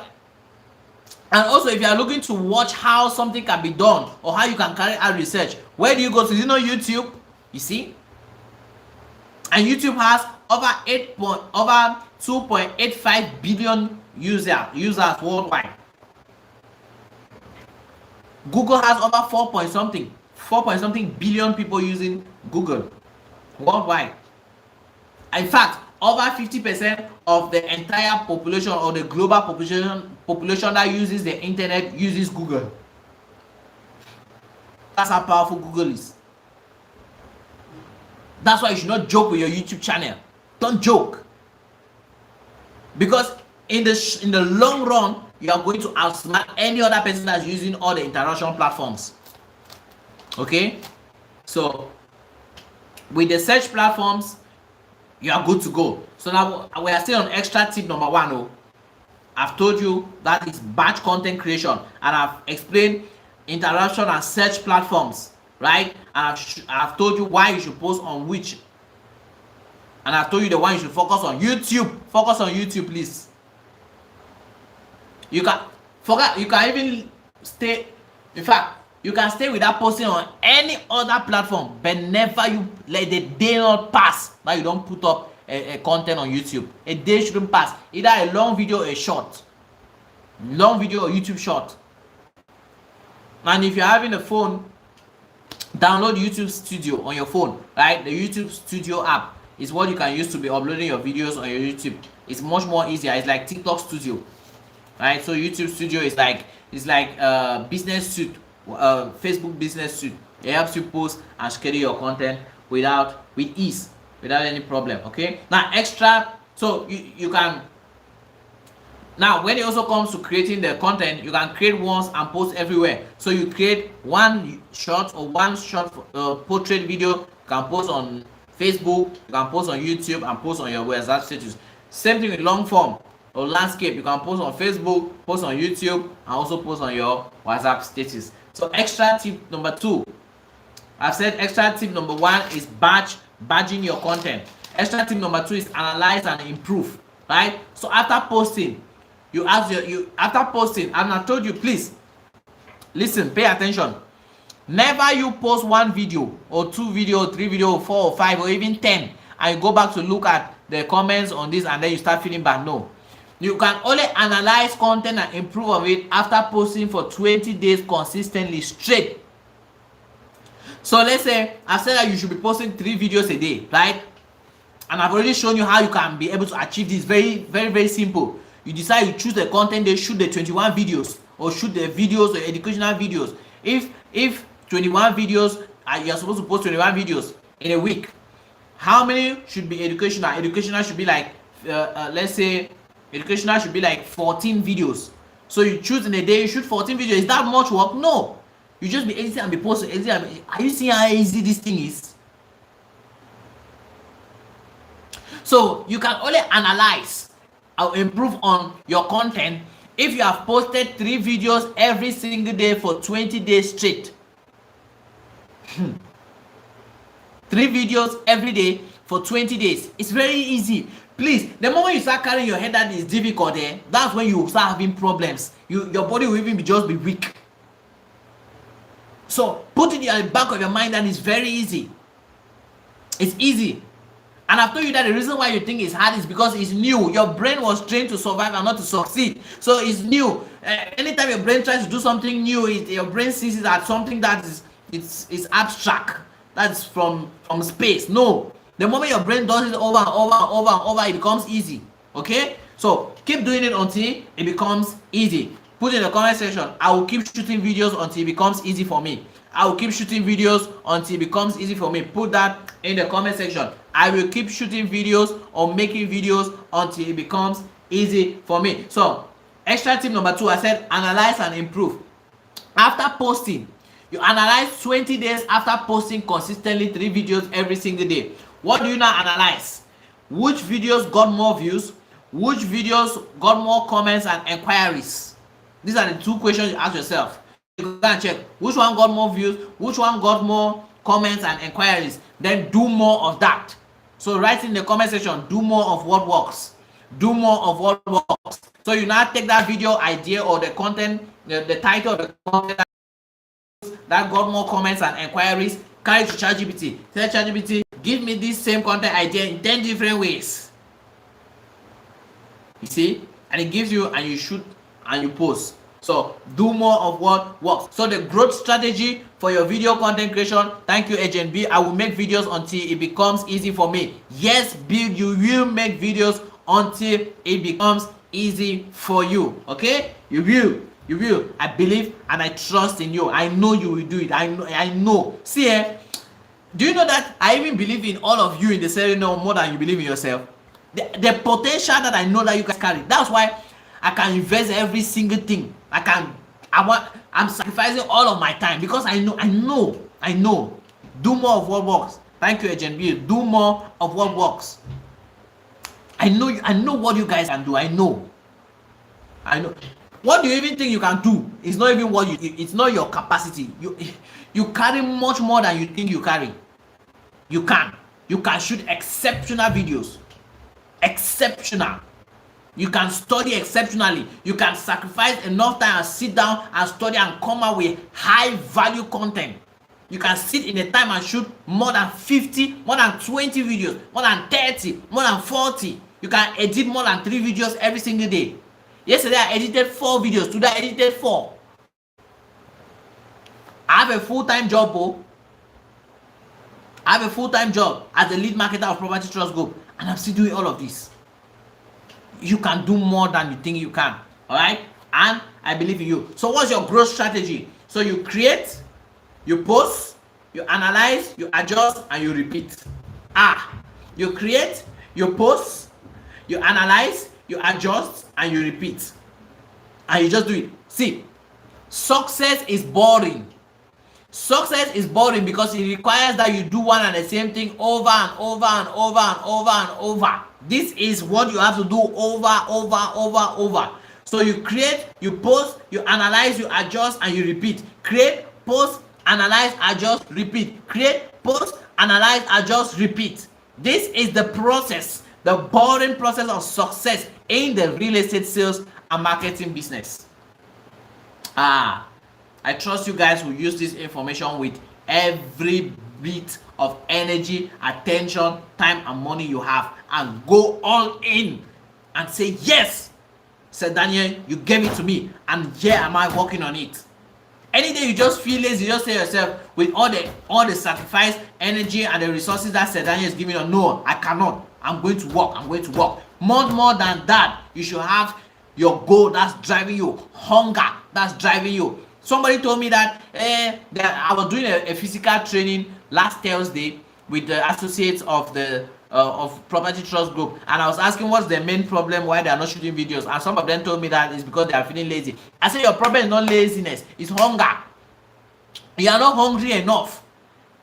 also if you are looking to watch how something can be done or how you can carry out research, where do you go to? You know YouTube, you see? And YouTube has over 2.85 billion users worldwide. Google has over 4 something billion people using Google worldwide. In fact, over 50% of the entire population or the global population that uses the internet uses Google. That's how powerful Google is. That's why you should not joke with your YouTube channel. Don't joke. Because in the long run, you are going to outsmart any other person that's using all the interaction platforms. Okay? So, with the search platforms, you are good to go. So now we are still on extra tip number 1. Oh, I've told you that is batch content creation, and I've explained interaction and search platforms, right? And I've told you why you should post on which, and I've told you the one you should focus on. YouTube. Focus on YouTube, please. You can even stay. In fact, you can stay without posting on any other platform, but never you let the day not pass that you don't put up a content on YouTube. A day shouldn't pass. Either a long video or a short. Long video or YouTube short. And if you're having a phone, download YouTube Studio on your phone, right? The YouTube Studio app is what you can use to be uploading your videos on your YouTube. It's much more easier. It's like TikTok Studio, right? So YouTube Studio is like business suite. Facebook business suite. It helps you post and schedule your content with ease, without any problem. Okay, now extra, so you can, now when it also comes to creating the content, you can create once and post everywhere. So you create one short portrait video, you can post on Facebook, you can post on YouTube, and post on your WhatsApp status. Same thing with long form or landscape. You can post on Facebook, post on YouTube, and also post on your WhatsApp status. So extra tip number 2. I've said extra tip number 1 is badging your content. Extra tip number 2 is analyze and improve. Right? So after posting, and I told you, please listen, pay attention. Never you post 1 video or 2 video, 3 video, or 4 or 5 or even 10, and you go back to look at the comments on this and then you start feeling bad. No. You can only analyze content and improve on it after posting for 20 days consistently straight. So let's say I said that you should be posting 3 videos a day, right? And I've already shown you how you can be able to achieve this. Very, very, very simple. You decide you choose the content day, shoot the 21 videos, or shoot the videos or educational videos. If 21 videos, you're supposed to post 21 videos in a week, how many should be educational? Educational should be like, let's say Educational should be like 14 videos. So you choose in a day, you shoot 14 videos. Is that much work? No. You just be editing and be posting. Are you seeing how easy this thing is? So you can only analyze or improve on your content if you have posted 3 videos every single day for 20 days straight. 3 videos every day for 20 days. It's very easy. Please, the moment you start carrying your head that is difficult, that's when you start having problems. Your body will even just be weak. So put it in the back of your mind that it's very easy. It's easy. And I've told you that the reason why you think it's hard is because it's new. Your brain was trained to survive and not to succeed. So it's new. Anytime your brain tries to do something new, your brain sees it as something that is abstract. That's from space. No. The moment your brain does it over and over and over and over, it becomes easy. Okay? So keep doing it until it becomes easy. Put in the comment section, I will keep shooting videos until it becomes easy for me. I will keep shooting videos until it becomes easy for me. Put that in the comment section. I will keep shooting videos or making videos until it becomes easy for me. So, extra tip number 2, I said analyze and improve. After posting, you analyze 20 days after posting consistently 3 videos every single day. What do you now analyze? Which videos got more views? Which videos got more comments and inquiries? These are the 2 questions you ask yourself. You can check which one got more views, which one got more comments and inquiries. Then do more of that. So write in the comment section, do more of what works. Do more of what works. So you now take that video idea or the content, the title of the content that got more comments and inquiries, carry to ChatGPT. Tell ChatGPT, give me this same content idea in 10 different ways. You see? And it gives you, and you shoot and you post. So do more of what works. So the growth strategy for your video content creation. Thank you, Agent B. I will make videos until it becomes easy for me. Yes, Bill, you will make videos until it becomes easy for you. Okay? You will. You will. I believe and I trust in you. I know you will do it. I know. See, do you know that I even believe in all of you in the ceremony more than you believe in yourself? The potential that I know that you guys carry. That's why I can invest every single thing. I'm sacrificing all of my time because I know. Do more of what works. Thank you, Agent B. Do more of what works. I know what you guys can do. I know. What do you even think you can do? It's not even what it's not your capacity. You carry much more than you think you carry. You can shoot exceptional videos. Exceptional. You can study exceptionally. You can sacrifice enough time and sit down and study and come out with high value content. You can sit in a time and shoot more than 50, more than 20 videos, more than 30, more than 40. You can edit more than 3 videos every single day. Yesterday I edited 4 videos. Today I edited 4. I have a full-time job, I have a full-time job as the lead marketer of Property Trust Group, and I'm still doing all of this. You can do more than you think you can. All right? And I believe in you. So what's your growth strategy? So you create, you post, you analyze, you adjust, and you repeat. You create, you post, you analyze, you adjust, and you repeat. And you just do it. See, success is boring. Success is boring because it requires that you do one and the same thing over and over and over and over and over. This is what you have to do over. So you create, you post, you analyze, you adjust, and you repeat. Create, post, analyze, adjust, repeat. Create, post, analyze, adjust, repeat. This is the process, the boring process of success in the real estate sales and marketing business. I trust you guys will use this information with every bit of energy, attention, time, and money you have, and go all in and say, yes, Sir Daniel, you gave it to me, and here am I working on it. Any day you just feel lazy, you just say yourself, with all the sacrifice, energy, and the resources that Sir Daniel is giving you, no, I cannot. I'm going to work. More than that, you should have your goal that's driving you, hunger that's driving you. Somebody told me that I was doing a physical training last Thursday with the associates of the of Property Trust Group, and I was asking what's the main problem why they are not shooting videos, and some of them told me that it's because they are feeling lazy. I said your problem is not laziness, it's hunger. You are not hungry enough,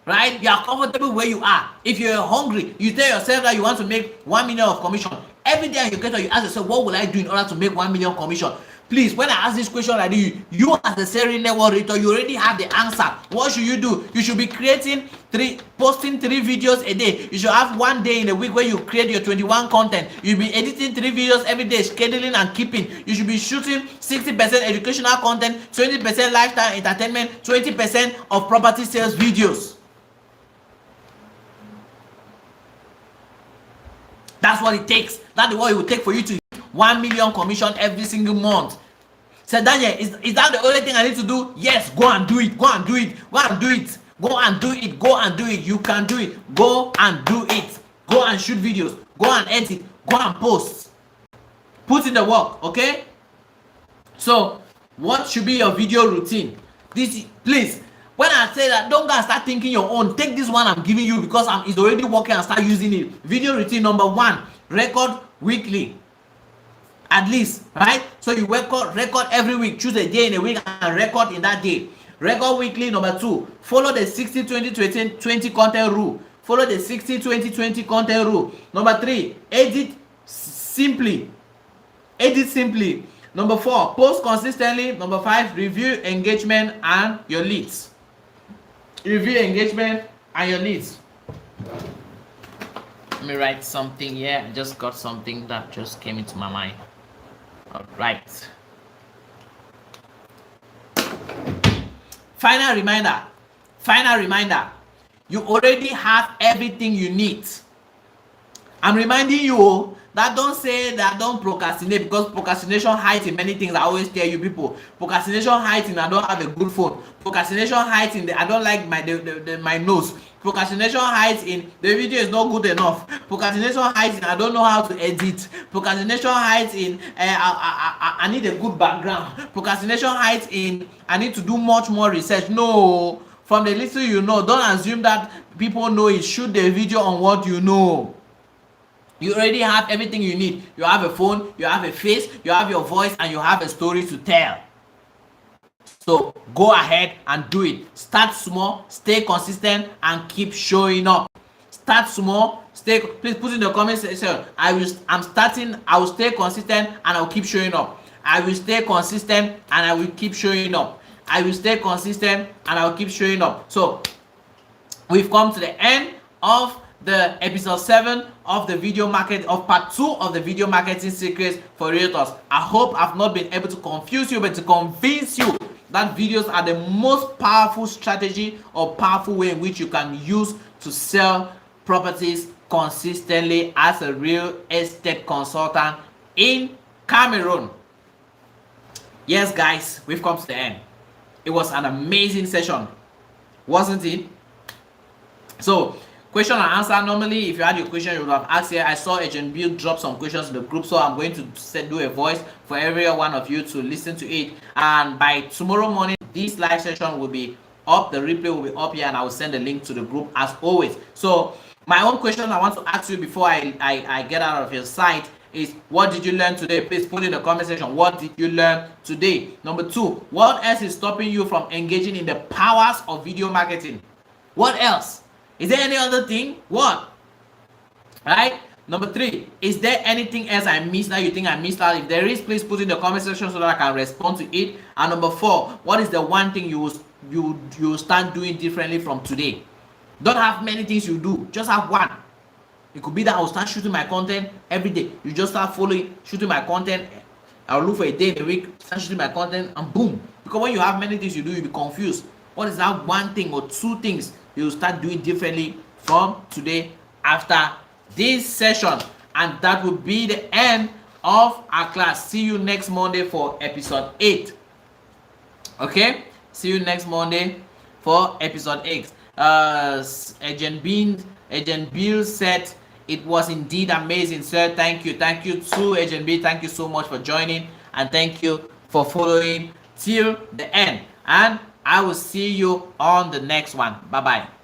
right? You are comfortable where you are. If you're hungry, you tell yourself that you want to make 1 million of commission. Every day you get up, you ask yourself, what will I do in order to make 1 million commission? Please, when I ask this question like this, you as a serial network REALTOR, you already have the answer. What should you do? You should be posting 3 videos a day. You should have 1 day in a week where you create your 21 content. You'll be editing 3 videos every day, scheduling and keeping. You should be shooting 60% educational content, 20% lifestyle entertainment, 20% of property sales videos. That's what it takes. That's what it will take for you to hit 1 million commission every single month. Say, Daniel, is that the only thing I need to do? Yes, go and do it. Go and do it. Go and do it. Go and do it. Go and do it. You can do it. Go and do it. Go and shoot videos. Go and edit. Go and post. Put in the work, okay? So, what should be your video routine? Please, when I say that, don't go and start thinking your own. Take this one I'm giving you because it's already working, and start using it. Video routine number 1, record weekly. At least, right? So you record every week. Choose a day in a week and record in that day. Record weekly. Number 2, follow the 60-20-20 content rule. Follow the 60-20-20 content rule. Number 3, edit simply. Edit simply. Number 4, post consistently. Number 5, review engagement and your leads. Review engagement and your leads. Let me write something here. I just got something that just came into my mind. All right. Final reminder. You already have everything you need. I'm reminding you that don't say that don't procrastinate, because procrastination hides in many things. I always tell you people, procrastination hides in I don't have a good phone. Procrastination hides in I don't like my nose. Procrastination hides in the video is not good enough. Procrastination hides in I don't know how to edit. Procrastination hides in I need a good background. Procrastination hides in I need to do much more research. No, from the little you know, don't assume that people know it. Shoot the video on what you know. You already have everything you need. You have a phone, you have a face, you have your voice, and you have a story to tell. So go ahead and do it. Start small, stay consistent, and keep showing up. Start small, please put in the comment section. I will stay consistent and I will keep showing up. I will stay consistent and I will keep showing up. I will stay consistent and I will keep showing up. So we've come to the end of the episode 7 of the video market of part 2 of the video marketing secrets for realtors. I hope I've not been able to confuse you, but to convince you that videos are the most powerful strategy or powerful way in which you can use to sell properties consistently as a real estate consultant in Cameroon. Yes, guys, we've come to the end. It was an amazing session, wasn't it? So question and answer. Normally, if you had your question, you would have asked here. I saw Agent Bill drop some questions in the group, so I'm going to do a voice for every one of you to listen to it. And by tomorrow morning, this live session will be up. The replay will be up here, and I will send a link to the group as always. So my own question I want to ask you before I get out of your site is, what did you learn today? Please put in the comment section, what did you learn today? Number 2, what else is stopping you from engaging in the powers of video marketing? What else? Is there any other thing? What? Right? Number 3, is there anything else I missed that you think I missed out? If there is, please put in the comment section so that I can respond to it. And number 4, what is the one thing you will start doing differently from today? Don't have many things you do, just have one. It could be that I'll start shooting my content every day. You just start following, shooting my content. I'll look for a day in a week, start shooting my content, and boom. Because when you have many things you do, you'll be confused. What is that one thing or 2 things you'll start doing differently from today after this session? And that will be the end of our class. See you next Monday for episode 8. Okay? See you next Monday for episode 8. Agent Bill said it was indeed amazing, sir. Thank you to Agent Bill. Thank you so much for joining, and thank you for following till the end. And I will see you on the next one. Bye bye.